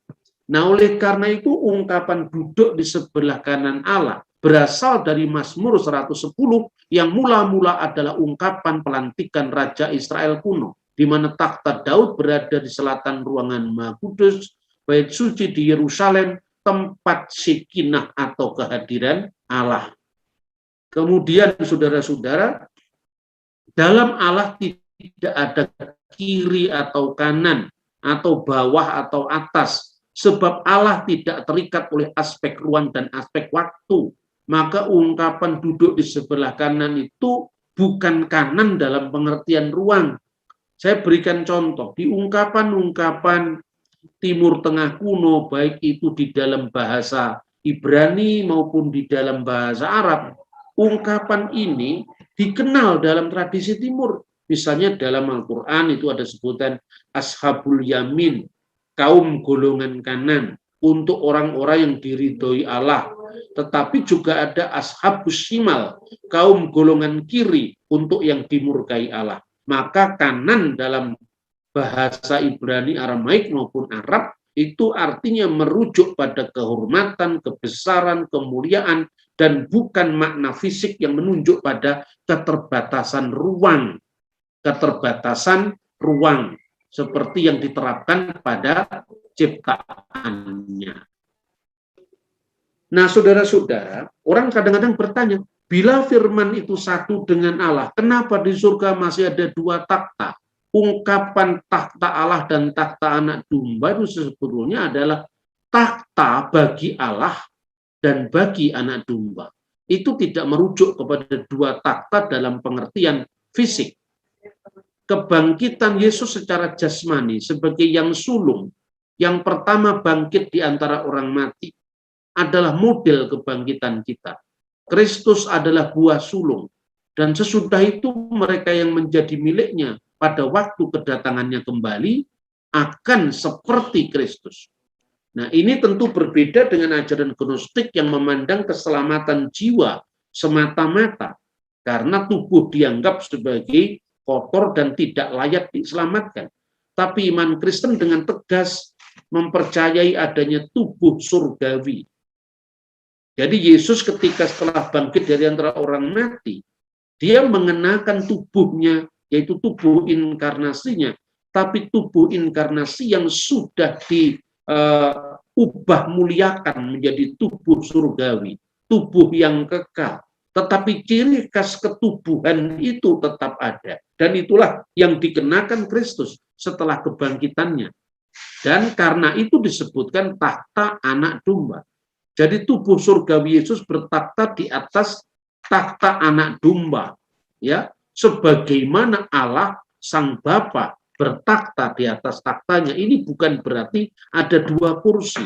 Nah, oleh karena itu ungkapan duduk di sebelah kanan Allah berasal dari Mazmur 110 yang mula-mula adalah ungkapan pelantikan Raja Israel kuno, di mana takhta Daud berada di selatan ruangan Maha Kudus, bait suci di Yerusalem, tempat Shekinah atau kehadiran Allah. Kemudian saudara-saudara, dalam Allah tidak ada kiri atau kanan, atau bawah atau atas, sebab Allah tidak terikat oleh aspek ruang dan aspek waktu. Maka ungkapan duduk di sebelah kanan itu bukan kanan dalam pengertian ruang. Saya berikan contoh, di ungkapan-ungkapan Timur Tengah kuno, baik itu di dalam bahasa Ibrani maupun di dalam bahasa Arab, ungkapan ini dikenal dalam tradisi Timur. Misalnya dalam Al-Quran itu ada sebutan Ashabul Yamin, kaum golongan kanan, untuk orang-orang yang diridhoi Allah. Tetapi juga ada Ashabus Shimal, kaum golongan kiri, untuk yang dimurkai Allah. Maka kanan dalam bahasa Ibrani, Aramaik maupun Arab itu artinya merujuk pada kehormatan, kebesaran, kemuliaan, dan bukan makna fisik yang menunjuk pada keterbatasan ruang. Keterbatasan ruang seperti yang diterapkan pada ciptaannya. Nah, saudara-saudara, orang kadang-kadang bertanya, bila firman itu satu dengan Allah, kenapa di surga masih ada 2 takhta? Ungkapan takhta Allah dan takhta anak domba itu sebetulnya adalah takhta bagi Allah dan bagi anak domba. Itu tidak merujuk kepada 2 takhta dalam pengertian fisik. kebangkitan Yesus secara jasmani sebagai yang sulung, yang pertama bangkit di antara orang mati, adalah model kebangkitan kita. Kristus adalah buah sulung, dan sesudah itu mereka yang menjadi miliknya pada waktu kedatangannya kembali akan seperti Kristus. Nah, ini tentu berbeda dengan ajaran gnostik yang memandang keselamatan jiwa semata-mata, karena tubuh dianggap sebagai kotor dan tidak layak diselamatkan. Tapi iman Kristen dengan tegas mempercayai adanya tubuh surgawi. Jadi Yesus ketika setelah bangkit dari antara orang mati, dia mengenakan tubuhnya, yaitu tubuh inkarnasinya, tapi tubuh inkarnasi yang sudah diubah muliakan menjadi tubuh surgawi, tubuh yang kekal. Tetapi ciri khas ketubuhan itu tetap ada. Dan itulah yang dikenakan Kristus setelah kebangkitannya. Dan karena itu disebutkan takhta anak domba. Jadi tubuh surgawi Yesus bertakhta di atas takhta anak domba. Ya, sebagaimana Allah Sang Bapa bertakhta di atas takhtanya. Ini bukan berarti ada dua kursi.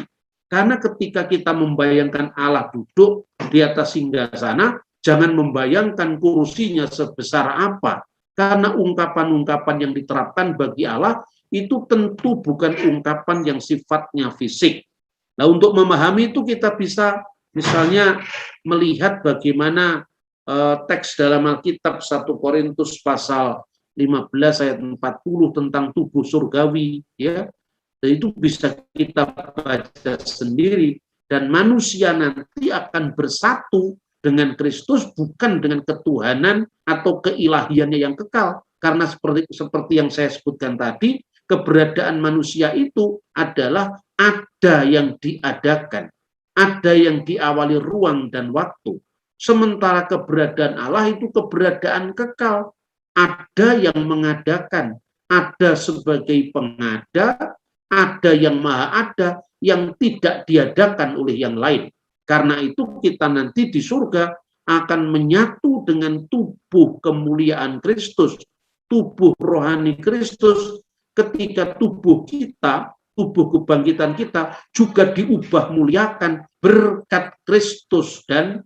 Karena ketika kita membayangkan Allah duduk di atas singgasana, jangan membayangkan kursinya sebesar apa. Karena ungkapan-ungkapan yang diterapkan bagi Allah itu tentu bukan ungkapan yang sifatnya fisik. Nah, untuk memahami itu kita bisa misalnya melihat bagaimana teks dalam Alkitab 1 Korintus pasal 15 ayat 40 tentang tubuh surgawi, ya. Dan itu bisa kita baca sendiri, dan manusia nanti akan bersatu dengan Kristus bukan dengan ketuhanan atau keilahiannya yang kekal, karena seperti yang saya sebutkan tadi, keberadaan manusia itu adalah ada yang diadakan, ada yang diawali ruang dan waktu, sementara keberadaan Allah itu keberadaan kekal, ada yang mengadakan, ada sebagai pengada, ada yang maha ada, yang tidak diadakan oleh yang lain. Karena itu kita nanti di surga akan menyatu dengan tubuh kemuliaan Kristus, tubuh rohani Kristus, ketika tubuh kita, tubuh kebangkitan kita juga diubah muliakan berkat Kristus dan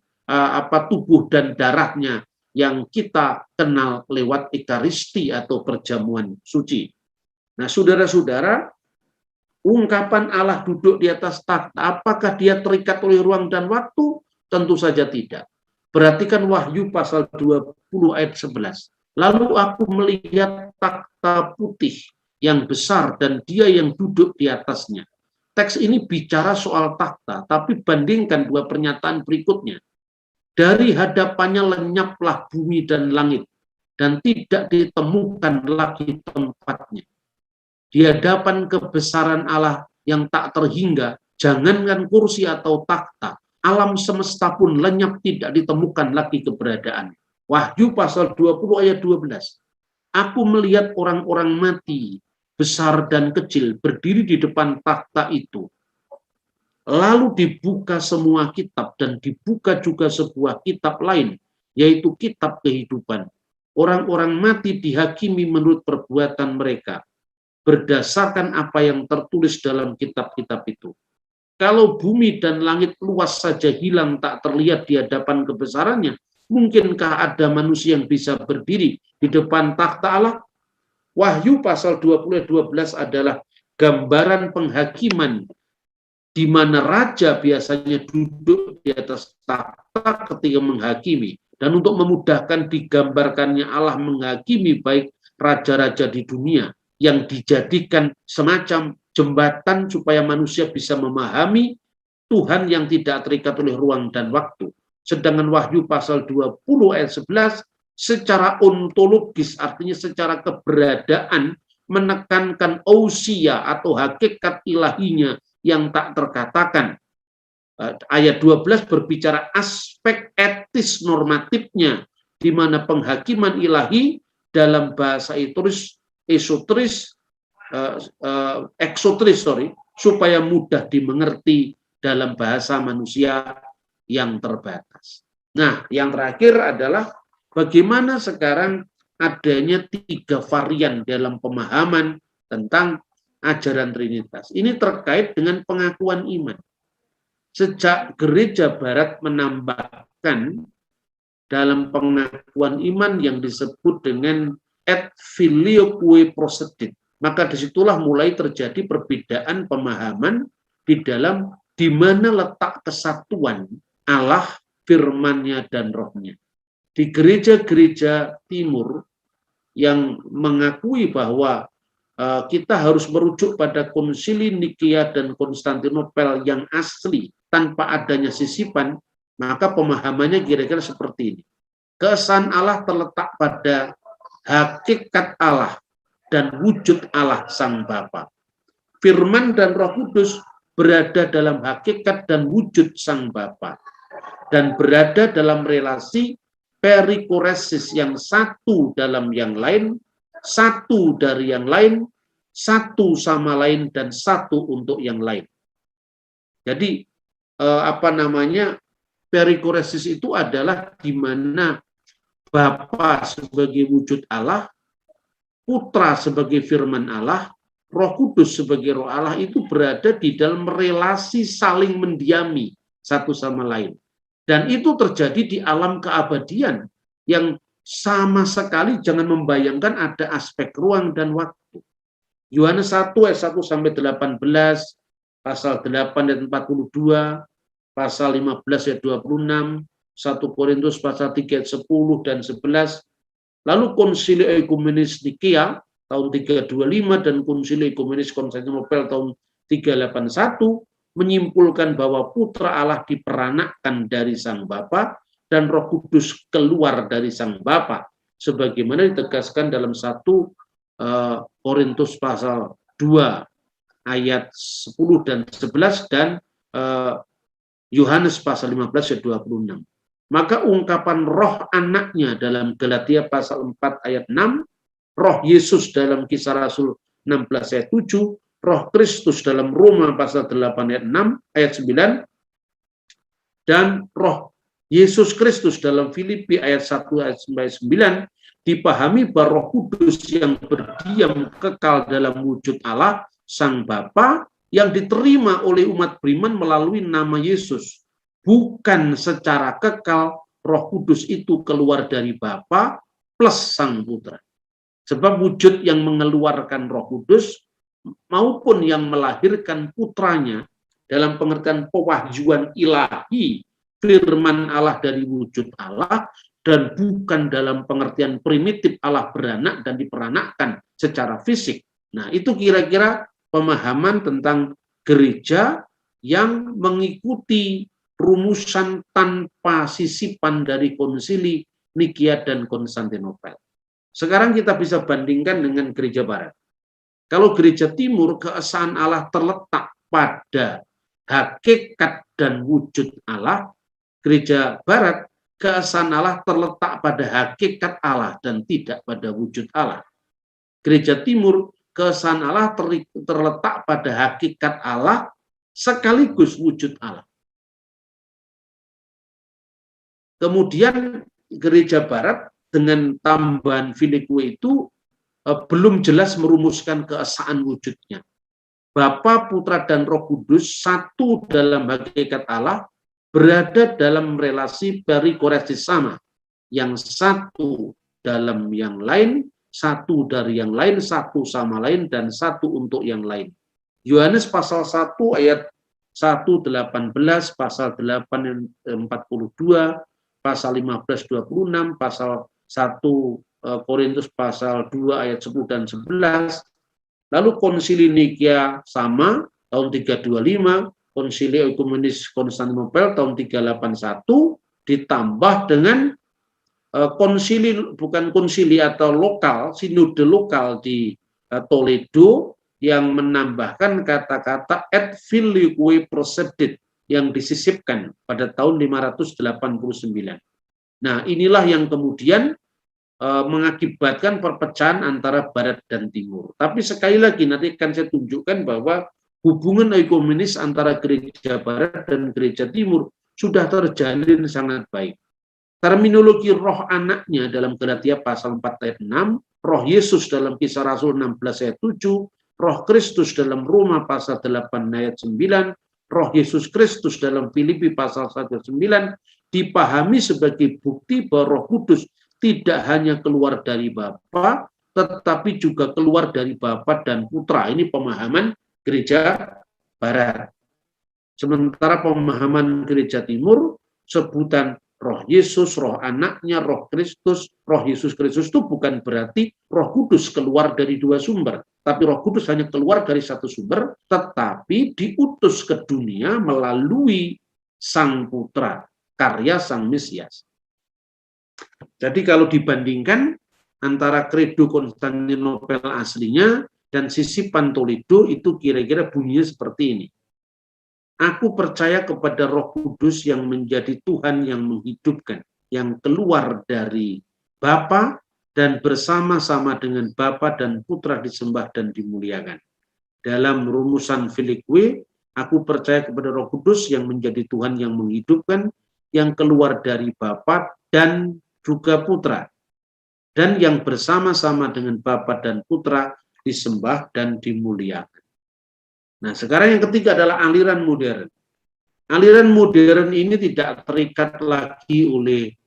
tubuh dan darahnya yang kita kenal lewat Ekaristi atau perjamuan suci. Nah, saudara-saudara, ungkapan Allah duduk di atas takhta, apakah dia terikat oleh ruang dan waktu? Tentu saja tidak. Perhatikan Wahyu pasal 20 ayat 11. Lalu aku melihat takhta putih yang besar dan dia yang duduk di atasnya. Teks ini bicara soal takhta, tapi bandingkan dua pernyataan berikutnya. Dari hadapannya lenyaplah bumi dan langit, dan tidak ditemukan lagi tempatnya. Di hadapan kebesaran Allah yang tak terhingga, jangankan kursi atau takhta, alam semesta pun lenyap, tidak ditemukan lagi keberadaan. Wahyu pasal 20 ayat 12. Aku melihat orang-orang mati, besar dan kecil, berdiri di depan takhta itu. Lalu dibuka semua kitab, dan dibuka juga sebuah kitab lain, yaitu kitab kehidupan. Orang-orang mati dihakimi menurut perbuatan mereka, berdasarkan apa yang tertulis dalam kitab-kitab itu. Kalau bumi dan langit luas saja hilang tak terlihat di hadapan kebesarannya, mungkinkah ada manusia yang bisa berdiri di depan takhta Allah? Wahyu pasal 20 ayat 12 adalah gambaran penghakiman, di mana raja biasanya duduk di atas takhta ketika menghakimi. Dan untuk memudahkan digambarkannya Allah menghakimi baik raja-raja di dunia, yang dijadikan semacam jembatan supaya manusia bisa memahami Tuhan yang tidak terikat oleh ruang dan waktu. Sedangkan Wahyu pasal 20 ayat 11 secara ontologis, artinya secara keberadaan, menekankan ousia atau hakikat ilahinya yang tak terkatakan. Ayat 12 berbicara aspek etis normatifnya, di mana penghakiman ilahi dalam bahasa eksotris, supaya mudah dimengerti dalam bahasa manusia yang terbatas. Nah, yang terakhir adalah bagaimana sekarang adanya 3 varian dalam pemahaman tentang ajaran Trinitas. Ini terkait dengan pengakuan iman. Sejak gereja barat menambahkan dalam pengakuan iman yang disebut dengan et filioque prosedit, maka disitulah mulai terjadi perbedaan pemahaman di dalam di mana letak kesatuan Allah, firman-Nya dan Roh-Nya. Di gereja-gereja timur yang mengakui bahwa kita harus merujuk pada konsili Nikia dan Konstantinopel yang asli tanpa adanya sisipan, maka pemahamannya kira-kira seperti ini. Keesaan Allah terletak pada hakikat Allah dan wujud Allah Sang Bapa. Firman dan Roh Kudus berada dalam hakikat dan wujud Sang Bapa dan berada dalam relasi perikoresis yang satu dalam yang lain, satu dari yang lain, satu sama lain, dan satu untuk yang lain. Jadi perikoresis itu adalah di mana Bapa sebagai wujud Allah, Putra sebagai firman Allah, Roh Kudus sebagai roh Allah itu berada di dalam relasi saling mendiami satu sama lain. Dan itu terjadi di alam keabadian yang sama sekali jangan membayangkan ada aspek ruang dan waktu. Yohanes 1 ayat 1 sampai 18, pasal 8 ayat 42, pasal 15 ayat 26, 1 Korintus pasal 3 ayat 10 dan 11. Lalu Konsili Ekumenis Nikia tahun 325 dan Konsili Ekumenis Konstantinopel tahun 381 menyimpulkan bahwa Putra Allah diperanakkan dari Sang Bapa dan Roh Kudus keluar dari Sang Bapa, sebagaimana ditegaskan dalam 1 Korintus pasal 2 ayat 10 dan 11 dan Yohanes pasal 15 ayat 26. Maka ungkapan roh anaknya dalam Galatia pasal 4 ayat 6, roh Yesus dalam Kisah Rasul 16 ayat 7, Roh Kristus dalam Roma pasal 8 ayat 6 ayat 9, dan Roh Yesus Kristus dalam Filipi ayat 1 ayat 9 dipahami bahwa Roh Kudus yang berdiam kekal dalam wujud Allah Sang Bapa yang diterima oleh umat beriman melalui nama Yesus. Bukan secara kekal Roh Kudus itu keluar dari Bapa plus Sang Putra. Sebab wujud yang mengeluarkan Roh Kudus maupun yang melahirkan putranya dalam pengertian pewahyuan ilahi, firman Allah dari wujud Allah, dan bukan dalam pengertian primitif Allah beranak dan diperanakkan secara fisik. Nah, itu kira-kira pemahaman tentang gereja yang mengikuti rumusan tanpa sisipan dari Konsili Nikia dan Konstantinopel. Sekarang kita bisa bandingkan dengan gereja barat. Kalau gereja timur, keesaan Allah terletak pada hakikat dan wujud Allah. Gereja barat, keesaan Allah terletak pada hakikat Allah dan tidak pada wujud Allah. Gereja timur, keesaan Allah terletak pada hakikat Allah sekaligus wujud Allah. Kemudian gereja barat dengan tambahan filioque itu belum jelas merumuskan keesaan wujudnya. Bapa, Putra, dan Roh Kudus satu dalam hakikat Allah, berada dalam relasi perikoresis sama, yang satu dalam yang lain, satu dari yang lain, satu sama lain, dan satu untuk yang lain. Yohanes pasal 1 ayat 1:18, pasal 8:42, pasal 15:26, pasal 1 Korintus pasal 2 ayat 10 dan 11. Lalu Konsili Nikia sama tahun 325, Konsili Ekumenis Konstantinopel tahun 381 ditambah dengan konsili, bukan konsili atau lokal, sinode lokal di Toledo yang menambahkan kata-kata et filioque prosedit yang disisipkan pada tahun 589. Nah, inilah yang kemudian mengakibatkan perpecahan antara barat dan timur. Tapi sekali lagi nanti akan saya tunjukkan bahwa hubungan ekumenis antara gereja barat dan gereja timur sudah terjalin sangat baik. Terminologi roh anaknya dalam Galatia pasal 4 ayat 6, roh Yesus dalam Kisah Rasul 16 ayat 7, roh Kristus dalam Roma pasal 8 ayat 9, roh Yesus Kristus dalam Filipi pasal 1 ayat 9, dipahami sebagai bukti bahwa Roh Kudus tidak hanya keluar dari Bapa, tetapi juga keluar dari Bapa dan Putra. Ini pemahaman gereja Barat. Sementara pemahaman gereja Timur, sebutan roh Yesus, roh anaknya, roh Kristus, roh Yesus Kristus itu bukan berarti Roh Kudus keluar dari dua sumber. Tapi Roh Kudus hanya keluar dari satu sumber, tetapi diutus ke dunia melalui Sang Putra, karya Sang Mesias. Jadi kalau dibandingkan antara Credo Konstantinopel aslinya dan Sisipan Toledo, itu kira-kira bunyinya seperti ini. Aku percaya kepada Roh Kudus yang menjadi Tuhan yang menghidupkan, yang keluar dari Bapa dan bersama-sama dengan Bapa dan Putra disembah dan dimuliakan. Dalam rumusan Filikwe, aku percaya kepada Roh Kudus yang menjadi Tuhan yang menghidupkan, yang keluar dari Bapa dan juga Putra, dan yang bersama-sama dengan Bapa dan Putra disembah dan dimuliakan. Nah, sekarang yang ketiga adalah aliran modern. Aliran modern ini tidak terikat lagi oleh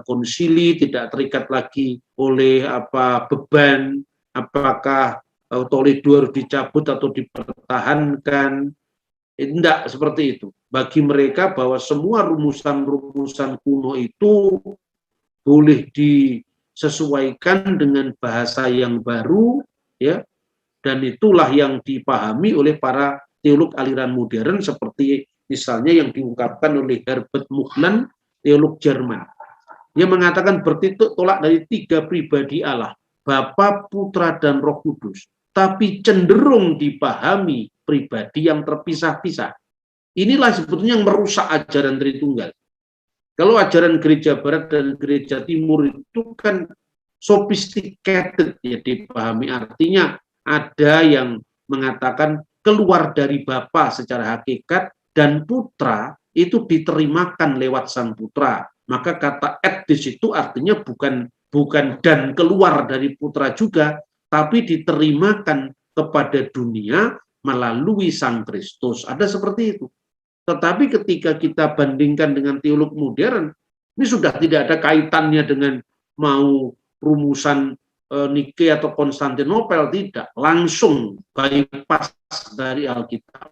konsili, tidak terikat lagi oleh beban, apakah Toledo harus dicabut atau dipertahankan. Tidak seperti itu. Bagi mereka bahwa semua rumusan-rumusan kuno itu boleh disesuaikan dengan bahasa yang baru, ya. Dan itulah yang dipahami oleh para teolog aliran modern seperti misalnya yang diungkapkan oleh Herbert Mughlan, teolog Jerman. Dia mengatakan bertitik tolak dari tiga pribadi Allah, Bapa, Putra, dan Roh Kudus, tapi cenderung dipahami pribadi yang terpisah-pisah. Inilah sebetulnya yang merusak ajaran Tritunggal. Kalau ajaran gereja Barat dan gereja Timur itu kan sophisticated, ya, dipahami, artinya ada yang mengatakan keluar dari Bapa secara hakikat dan Putra itu diterimakan lewat Sang Putra. Maka kata et di situ artinya bukan dan keluar dari Putra juga, tapi diterimakan kepada dunia melalui Sang Kristus. Ada seperti itu. Tetapi ketika kita bandingkan dengan teolog modern, ini sudah tidak ada kaitannya dengan mau rumusan Nike atau Konstantinopel, tidak, langsung bypass dari Alkitab.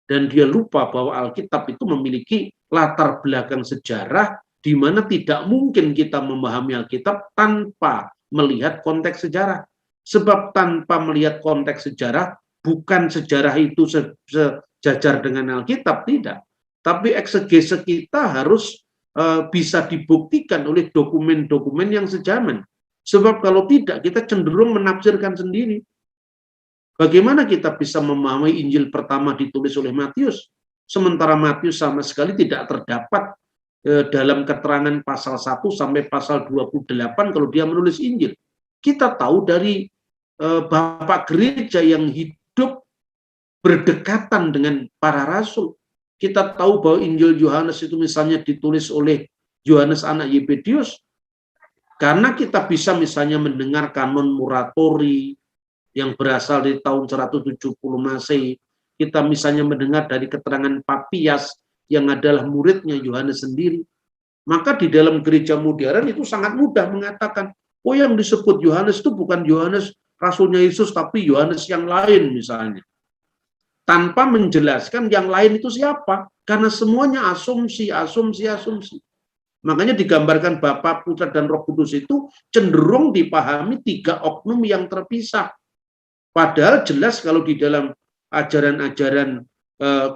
Dan dia lupa bahwa Alkitab itu memiliki latar belakang sejarah di mana tidak mungkin kita memahami Alkitab tanpa melihat konteks sejarah. Sebab tanpa melihat konteks sejarah, bukan sejarah itu sejajar dengan Alkitab, tidak. Tapi eksegese kita harus bisa dibuktikan oleh dokumen-dokumen yang sejaman. Sebab kalau tidak, kita cenderung menafsirkan sendiri. Bagaimana kita bisa memahami Injil pertama ditulis oleh Matius, sementara Matius sama sekali tidak terdapat dalam keterangan pasal 1 sampai pasal 28 kalau dia menulis Injil. Kita tahu dari Bapak Gereja yang hidup berdekatan dengan para rasul. Kita tahu bahwa Injil Yohanes itu misalnya ditulis oleh Yohanes anak Yebedius, karena kita bisa misalnya mendengar kanon Muratori yang berasal dari tahun 170 Masehi. Kita misalnya mendengar dari keterangan Papias yang adalah muridnya Yohanes sendiri. Maka di dalam gereja modern itu sangat mudah mengatakan, oh yang disebut Yohanes itu bukan Yohanes Rasulnya Yesus, tapi Yohanes yang lain misalnya. Tanpa menjelaskan yang lain itu siapa. Karena semuanya asumsi. Makanya digambarkan Bapa, Putra, dan Roh Kudus itu cenderung dipahami tiga oknum yang terpisah. Padahal jelas kalau di dalam ajaran-ajaran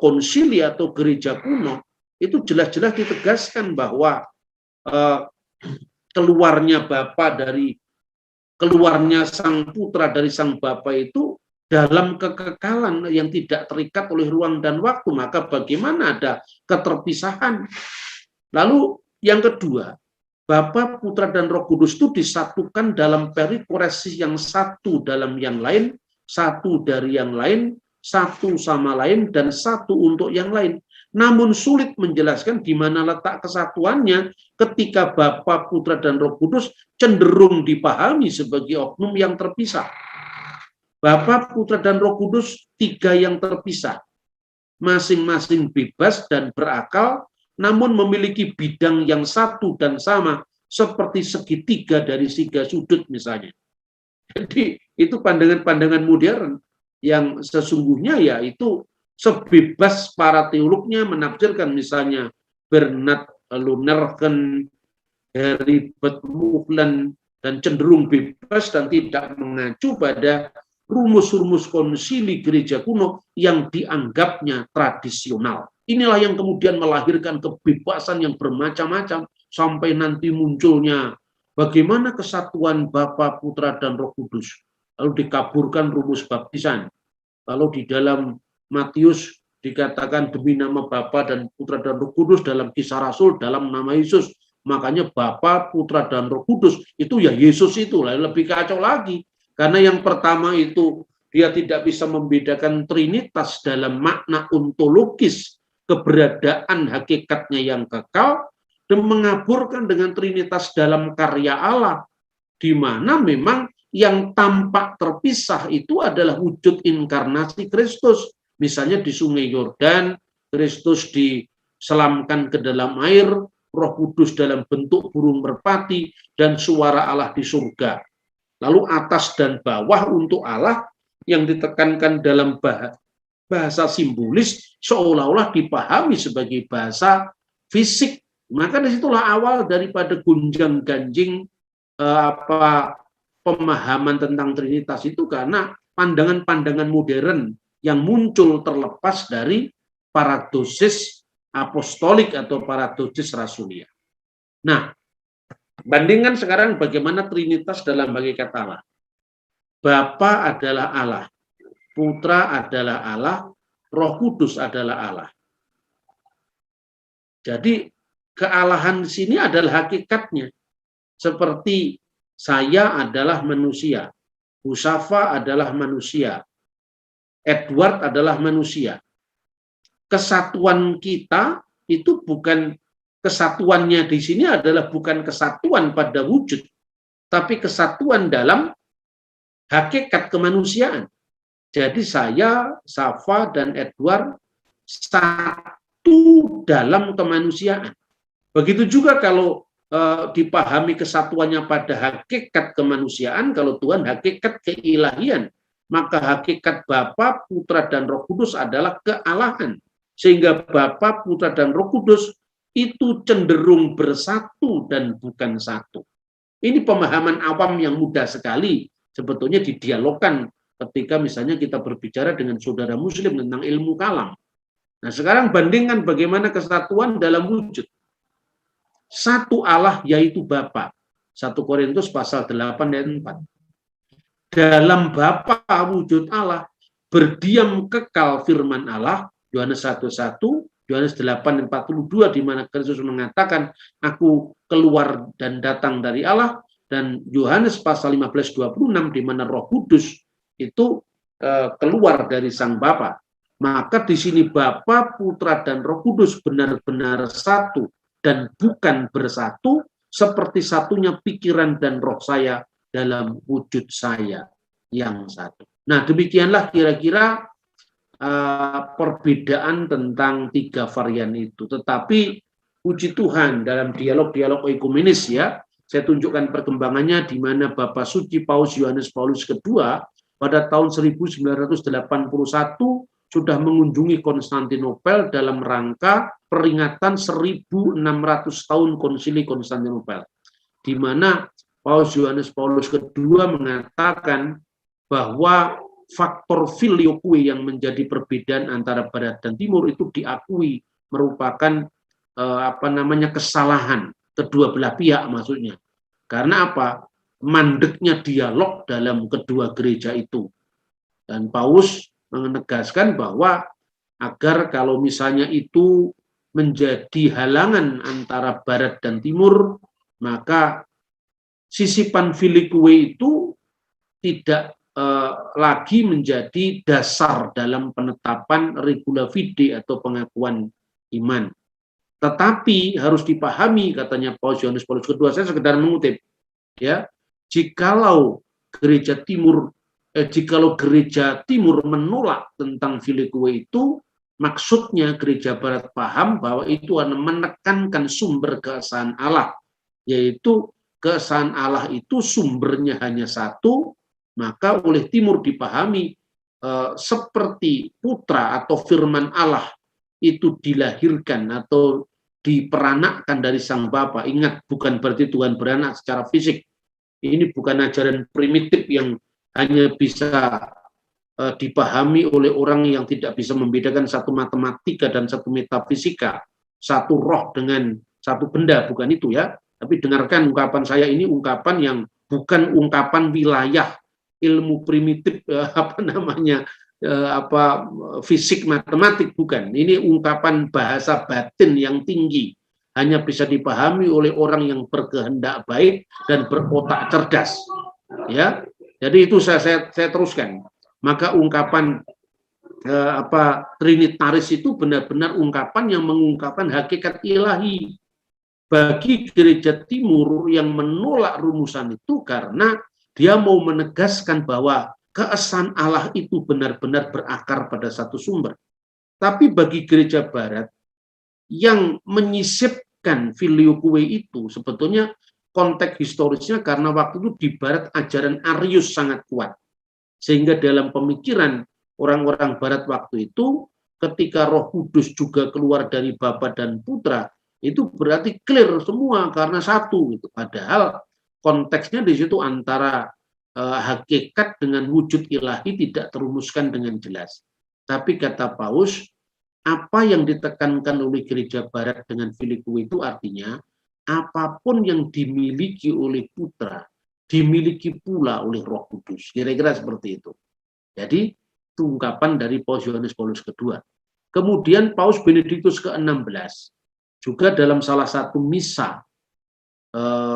konsili atau gereja kuno, itu jelas-jelas ditegaskan bahwa keluarnya Sang Putra dari Sang Bapa itu dalam kekekalan yang tidak terikat oleh ruang dan waktu. Maka bagaimana ada keterpisahan? Lalu yang kedua, Bapa, Putra, dan Roh Kudus itu disatukan dalam perikoresi yang satu dalam yang lain, satu dari yang lain, satu sama lain, dan satu untuk yang lain. namun sulit menjelaskan di mana letak kesatuannya ketika Bapa, Putra, dan Roh Kudus cenderung dipahami sebagai oknum yang terpisah. Bapa, Putra, dan Roh Kudus tiga yang terpisah, masing-masing bebas dan berakal, namun memiliki bidang yang satu dan sama, seperti segitiga dari tiga sudut misalnya. Jadi itu pandangan-pandangan modern yang sesungguhnya yaitu sebebas para teolognya menafsirkan, misalnya Bernard Lunnerken, Heribert Muhlen, dan cenderung bebas dan tidak mengacu pada rumus-rumus konsili gereja kuno yang dianggapnya tradisional. Inilah yang kemudian melahirkan kebebasan yang bermacam-macam sampai nanti munculnya bagaimana kesatuan Bapa, Putra, dan Roh Kudus. Lalu dikaburkan rumus baptisan. Lalu di dalam Matius dikatakan demi nama Bapa dan Putra dan Roh Kudus, dalam Kisah Rasul dalam nama Yesus. Makanya Bapa, Putra, dan Roh Kudus itu ya Yesus itu. Lebih kacau lagi. Karena yang pertama itu dia tidak bisa membedakan Trinitas dalam makna ontologis, keberadaan hakikatnya yang kekal, dan mengaburkan dengan Trinitas dalam karya Allah, di mana memang yang tampak terpisah itu adalah wujud inkarnasi Kristus. Misalnya di Sungai Yordan, Kristus diselamkan ke dalam air, Roh Kudus dalam bentuk burung merpati, dan suara Allah di surga. Lalu atas dan bawah untuk Allah yang ditekankan dalam bahasa simbolis seolah-olah dipahami sebagai bahasa fisik. Maka disitulah awal daripada gunjang-ganjing pemahaman tentang Trinitas itu, karena pandangan-pandangan modern yang muncul terlepas dari paradosis apostolik atau paradosis rasulia. Nah, bandingkan sekarang bagaimana Trinitas dalam hakikat Allah. Bapa adalah Allah, Putra adalah Allah, Roh Kudus adalah Allah. Jadi kealahan di sini adalah hakikatnya. Seperti saya adalah manusia, Husafa adalah manusia, Edward adalah manusia. Kesatuan kita itu bukan kesatuannya di sini adalah bukan kesatuan pada wujud, tapi kesatuan dalam hakikat kemanusiaan. Jadi saya, Safa, dan Edward satu dalam kemanusiaan. Begitu juga kalau dipahami kesatuannya pada hakikat kemanusiaan, kalau Tuhan hakikat keilahian, maka hakikat Bapa, Putra, dan Roh Kudus adalah kealahan. Sehingga Bapa, Putra, dan Roh Kudus itu cenderung bersatu dan bukan satu. Ini pemahaman awam yang mudah sekali sebetulnya didialogkan ketika misalnya kita berbicara dengan saudara muslim tentang ilmu kalam. Nah, sekarang bandingkan bagaimana kesatuan dalam wujud. Satu Allah yaitu Bapa. 1 Korintus pasal 8 ayat 4. Dalam Bapa wujud Allah berdiam kekal firman Allah, Yohanes 1:1, Yohanes 8:42, di mana Kristus mengatakan aku keluar dan datang dari Allah, dan Yohanes pasal 15:26 di mana Roh Kudus itu keluar dari Sang Bapa. Maka di sini Bapa, Putra, dan Roh Kudus benar-benar satu dan bukan bersatu seperti satunya pikiran dan roh saya dalam wujud saya yang satu. Nah, demikianlah kira-kira perbedaan tentang tiga varian itu. Tetapi puji Tuhan dalam dialog-dialog ekumenis ya, saya tunjukkan perkembangannya di mana Bapak Suci Paus Yohanes Paulus II pada tahun 1981 sudah mengunjungi Konstantinopel dalam rangka peringatan 1600 tahun Konsili Konstantinopel, di mana Paus Yohanes Paulus II mengatakan bahwa faktor filioque yang menjadi perbedaan antara Barat dan Timur itu diakui merupakan kesalahan kedua belah pihak, maksudnya. Karena apa? Mandeknya dialog dalam kedua gereja itu. Dan Paus menegaskan bahwa agar kalau misalnya itu menjadi halangan antara Barat dan Timur, maka sisipan filioque itu tidak lagi menjadi dasar dalam penetapan regula fide atau pengakuan iman. Tetapi harus dipahami, katanya Paus Yohanes Paulus II, saya sekedar mengutip, ya, jikalau gereja timur menolak tentang Filioque itu, maksudnya gereja barat paham bahwa itu menekankan sumber keesaan Allah, yaitu keesaan Allah itu sumbernya hanya satu, maka oleh timur dipahami seperti putra atau firman Allah itu dilahirkan atau diperanakkan dari sang Bapa. Ingat, bukan berarti Tuhan beranak secara fisik. Ini bukan ajaran primitif yang hanya bisa dipahami oleh orang yang tidak bisa membedakan satu matematika dan satu metafisika, satu roh dengan satu benda, bukan itu ya. Tapi dengarkan ungkapan saya ini, ungkapan yang bukan ungkapan wilayah ilmu primitif fisik matematik, bukan. Ini ungkapan bahasa batin yang tinggi, hanya bisa dipahami oleh orang yang berkehendak baik dan berotak cerdas. Ya, jadi itu saya teruskan. Maka ungkapan trinitaris itu benar-benar ungkapan yang mengungkapkan hakikat ilahi. Bagi gereja timur yang menolak rumusan itu karena dia mau menegaskan bahwa keesaan Allah itu benar-benar berakar pada satu sumber. Tapi bagi gereja barat yang menyisipkan Filioque itu, sebetulnya konteks historisnya karena waktu itu di barat ajaran Arius sangat kuat. Sehingga dalam pemikiran orang-orang barat waktu itu, ketika Roh Kudus juga keluar dari Bapa dan Putra, itu berarti clear semua karena satu gitu. Padahal konteksnya di situ antara hakikat dengan wujud ilahi tidak terumuskan dengan jelas. Tapi kata Paus, apa yang ditekankan oleh gereja barat dengan Filioque itu artinya apapun yang dimiliki oleh Putra dimiliki pula oleh Roh Kudus. Kira-kira seperti itu. Jadi itu ungkapan dari Paus Yohanes Paulus II. Kemudian Paus Benediktus ke-16 juga dalam salah satu misa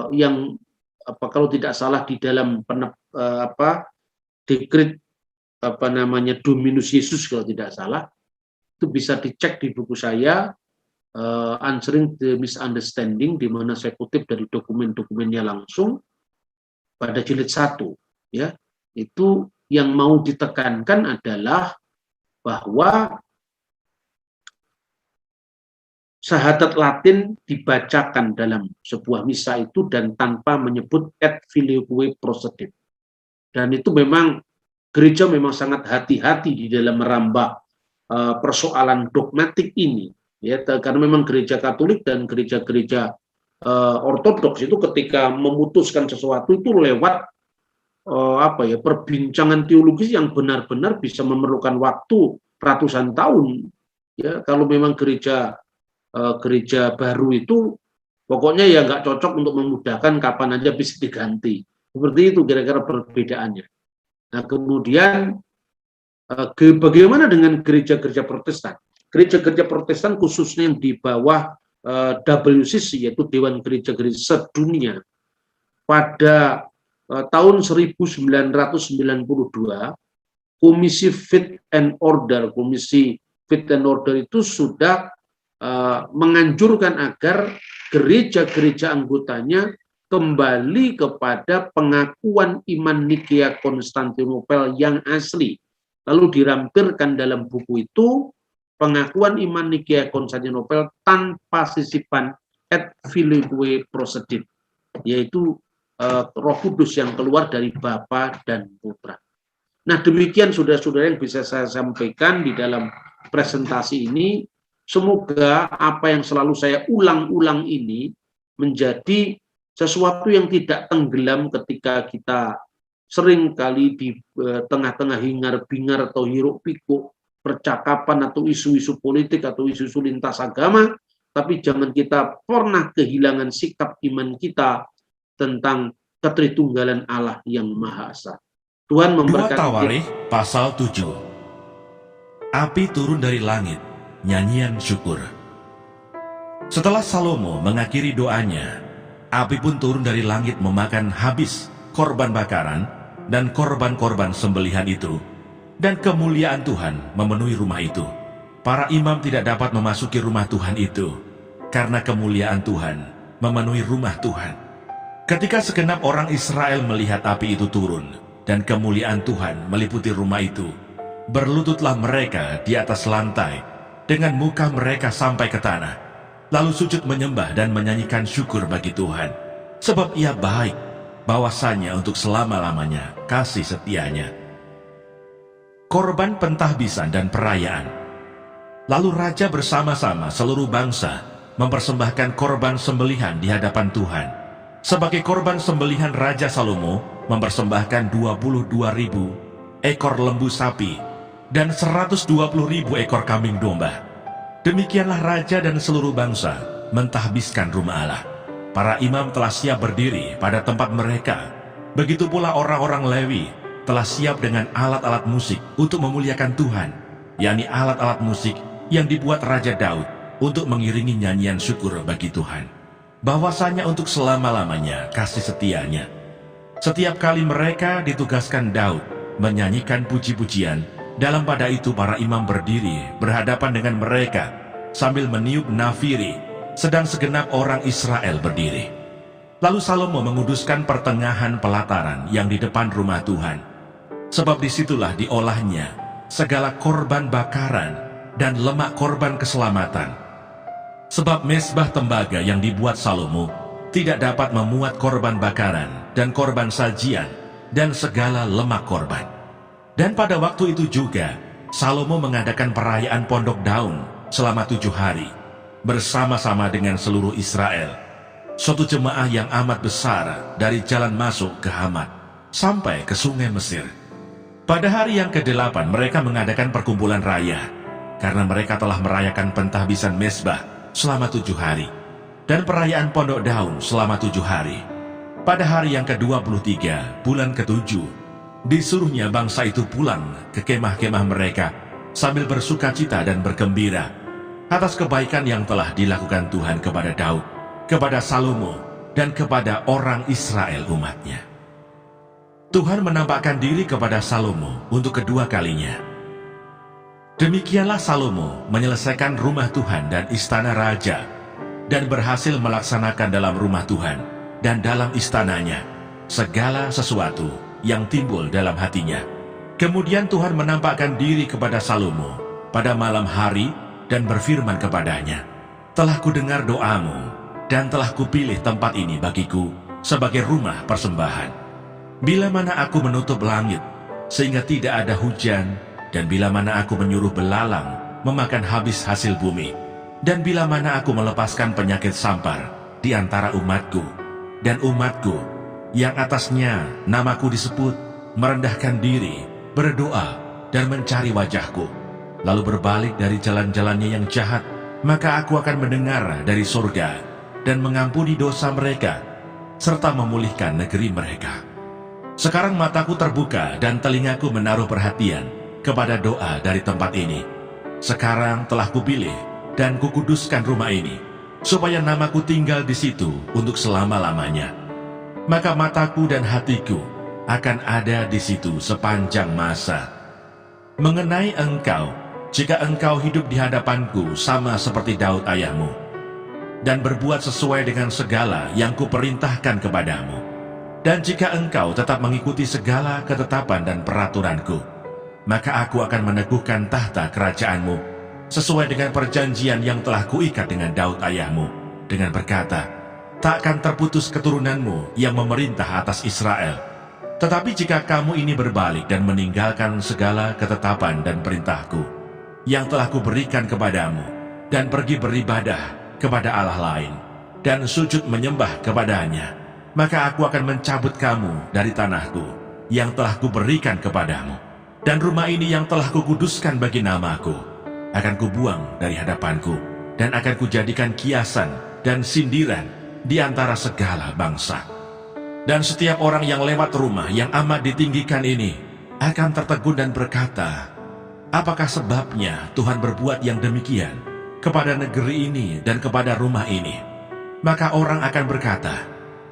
yang kalau tidak salah di dalam dekret Dominus Yesus kalau tidak salah, itu bisa dicek di buku saya Answering the Misunderstanding, di mana saya kutip dari dokumen-dokumennya langsung pada jilid 1, ya. Itu yang mau ditekankan adalah bahwa syahadat Latin dibacakan dalam sebuah misa itu dan tanpa menyebut et filioque procedit. Dan itu memang gereja memang sangat hati-hati di dalam merambah persoalan dogmatik ini, ya, karena memang gereja Katolik dan gereja-gereja Ortodoks itu ketika memutuskan sesuatu itu lewat perbincangan teologis yang benar-benar bisa memerlukan waktu ratusan tahun. Ya, kalau memang gereja baru itu pokoknya ya nggak cocok untuk memudahkan, kapan aja bisa diganti. Seperti itu kira-kira perbedaannya. Nah, kemudian bagaimana dengan gereja-gereja Protestan? Gereja-gereja Protestan khususnya yang di bawah WCC, yaitu Dewan Gereja-Gereja Sedunia, pada tahun 1992 Komisi Fit and Order itu sudah menganjurkan agar gereja-gereja anggotanya kembali kepada pengakuan iman Nikea Konstantinopel yang asli. Lalu dirampirkan dalam buku itu pengakuan iman Nikea Konstantinopel tanpa sisipan et filioque procedit, yaitu Roh Kudus yang keluar dari Bapa dan Putra. Nah, demikian saudara-saudara yang bisa saya sampaikan di dalam presentasi ini. Semoga apa yang selalu saya ulang-ulang ini menjadi sesuatu yang tidak tenggelam ketika kita sering kali di tengah-tengah hingar-bingar atau hiruk-pikuk percakapan atau isu-isu politik atau isu-isu lintas agama, tapi jangan kita pernah kehilangan sikap iman kita tentang ketritunggalan Allah yang Maha Esa. Tuhan memberkati. 2 Tawarikh pasal 7. Api turun dari langit, nyanyian syukur. Setelah Salomo mengakhiri doanya, api pun turun dari langit memakan habis korban bakaran dan korban-korban sembelihan itu, dan kemuliaan Tuhan memenuhi rumah itu. para imam tidak dapat memasuki rumah Tuhan itu, karena kemuliaan Tuhan memenuhi rumah Tuhan. Ketika segenap orang Israel melihat api itu turun, dan kemuliaan Tuhan meliputi rumah itu, berlututlah mereka di atas lantai, dengan muka mereka sampai ke tanah, lalu sujud menyembah dan menyanyikan syukur bagi Tuhan, sebab Ia baik, bahwasanya untuk selama-lamanya kasih setianya. Korban pentahbisan dan perayaan. Lalu raja bersama-sama seluruh bangsa mempersembahkan korban sembelihan di hadapan Tuhan. Sebagai korban sembelihan, Raja Salomo mempersembahkan 22.000 ekor lembu sapi dan 120.000 ekor kambing domba. Demikianlah raja dan seluruh bangsa mentahbiskan rumah Allah. Para imam telah siap berdiri pada tempat mereka. Begitu pula orang-orang Lewi telah siap dengan alat-alat musik untuk memuliakan Tuhan, yakni alat-alat musik yang dibuat Raja Daud untuk mengiringi nyanyian syukur bagi Tuhan, bahwasanya untuk selama-lamanya kasih setianya. Setiap kali mereka ditugaskan Daud menyanyikan puji-pujian, dalam pada itu para imam berdiri berhadapan dengan mereka sambil meniup nafiri, sedang segenap orang Israel berdiri. Lalu Salomo menguduskan pertengahan pelataran yang di depan rumah Tuhan, sebab disitulah diolahnya segala korban bakaran dan lemak korban keselamatan. Sebab mezbah tembaga yang dibuat Salomo tidak dapat memuat korban bakaran dan korban sajian dan segala lemak korban. Dan pada waktu itu juga Salomo mengadakan perayaan Pondok Daun selama 7 hari bersama-sama dengan seluruh Israel, suatu jemaah yang amat besar dari jalan masuk ke Hamat sampai ke sungai Mesir. Pada hari yang ke-8 mereka mengadakan perkumpulan raya, karena mereka telah merayakan pentahbisan mezbah selama 7 hari, dan perayaan Pondok Daun selama 7 hari. Pada hari yang ke-23, bulan ke-7, disuruhnya bangsa itu pulang ke kemah-kemah mereka sambil bersuka cita dan bergembira atas kebaikan yang telah dilakukan Tuhan kepada Daud, kepada Salomo, dan kepada orang Israel umatnya. Tuhan menampakkan diri kepada Salomo untuk kedua kalinya. Demikianlah Salomo menyelesaikan rumah Tuhan dan istana raja, dan berhasil melaksanakan dalam rumah Tuhan dan dalam istananya segala sesuatu yang timbul dalam hatinya. Kemudian Tuhan menampakkan diri kepada Salomo pada malam hari dan berfirman kepadanya, "Telah kudengar doamu dan telah kupilih tempat ini bagiku sebagai rumah persembahan. Bila mana aku menutup langit sehingga tidak ada hujan, dan bila mana aku menyuruh belalang memakan habis hasil bumi, dan bila mana aku melepaskan penyakit sampar di antara umatku, dan umatku yang atasnya namaku disebut merendahkan diri, berdoa, dan mencari wajahku, lalu berbalik dari jalan-jalannya yang jahat, maka aku akan mendengar dari surga dan mengampuni dosa mereka, serta memulihkan negeri mereka. Sekarang mataku terbuka dan telingaku menaruh perhatian kepada doa dari tempat ini. Sekarang telah kupilih dan kukuduskan rumah ini, supaya namaku tinggal di situ untuk selama-lamanya. Maka mataku dan hatiku akan ada di situ sepanjang masa. Mengenai engkau, jika engkau hidup di hadapanku sama seperti Daud ayahmu, dan berbuat sesuai dengan segala yang kuperintahkan kepadamu, dan jika engkau tetap mengikuti segala ketetapan dan peraturanku, maka aku akan meneguhkan tahta kerajaanmu sesuai dengan perjanjian yang telah kuikat dengan Daud ayahmu, dengan berkata, tak akan terputus keturunanmu yang memerintah atas Israel. Tetapi jika kamu ini berbalik dan meninggalkan segala ketetapan dan perintahku yang telah kuberikan kepadamu, dan pergi beribadah kepada Allah lain, dan sujud menyembah kepadanya, maka aku akan mencabut kamu dari tanahku yang telah kuberikan kepadamu. Dan rumah ini yang telah kukuduskan bagi namaku akan kubuang dari hadapanku, dan akan kujadikan kiasan dan sindiran di antara segala bangsa. Dan setiap orang yang lewat rumah yang amat ditinggikan ini akan tertegun dan berkata, apakah sebabnya Tuhan berbuat yang demikian kepada negeri ini dan kepada rumah ini? Maka orang akan berkata,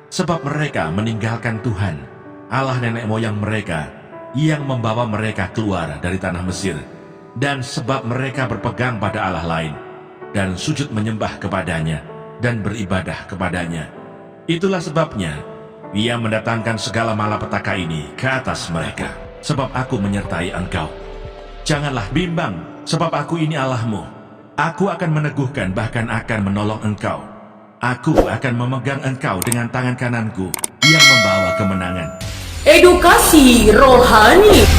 sebab mereka meninggalkan Tuhan, Allah nenek moyang mereka, yang membawa mereka keluar dari tanah Mesir, dan sebab mereka berpegang pada Allah lain, dan sujud menyembah kepadanya, dan beribadah kepadanya. Itulah sebabnya Dia mendatangkan segala malapetaka ini ke atas mereka, sebab aku menyertai engkau. Janganlah bimbang, sebab aku ini Allahmu. Aku akan meneguhkan, bahkan akan menolong engkau. Aku akan memegang engkau dengan tangan kananku yang membawa kemenangan. Edukasi rohani.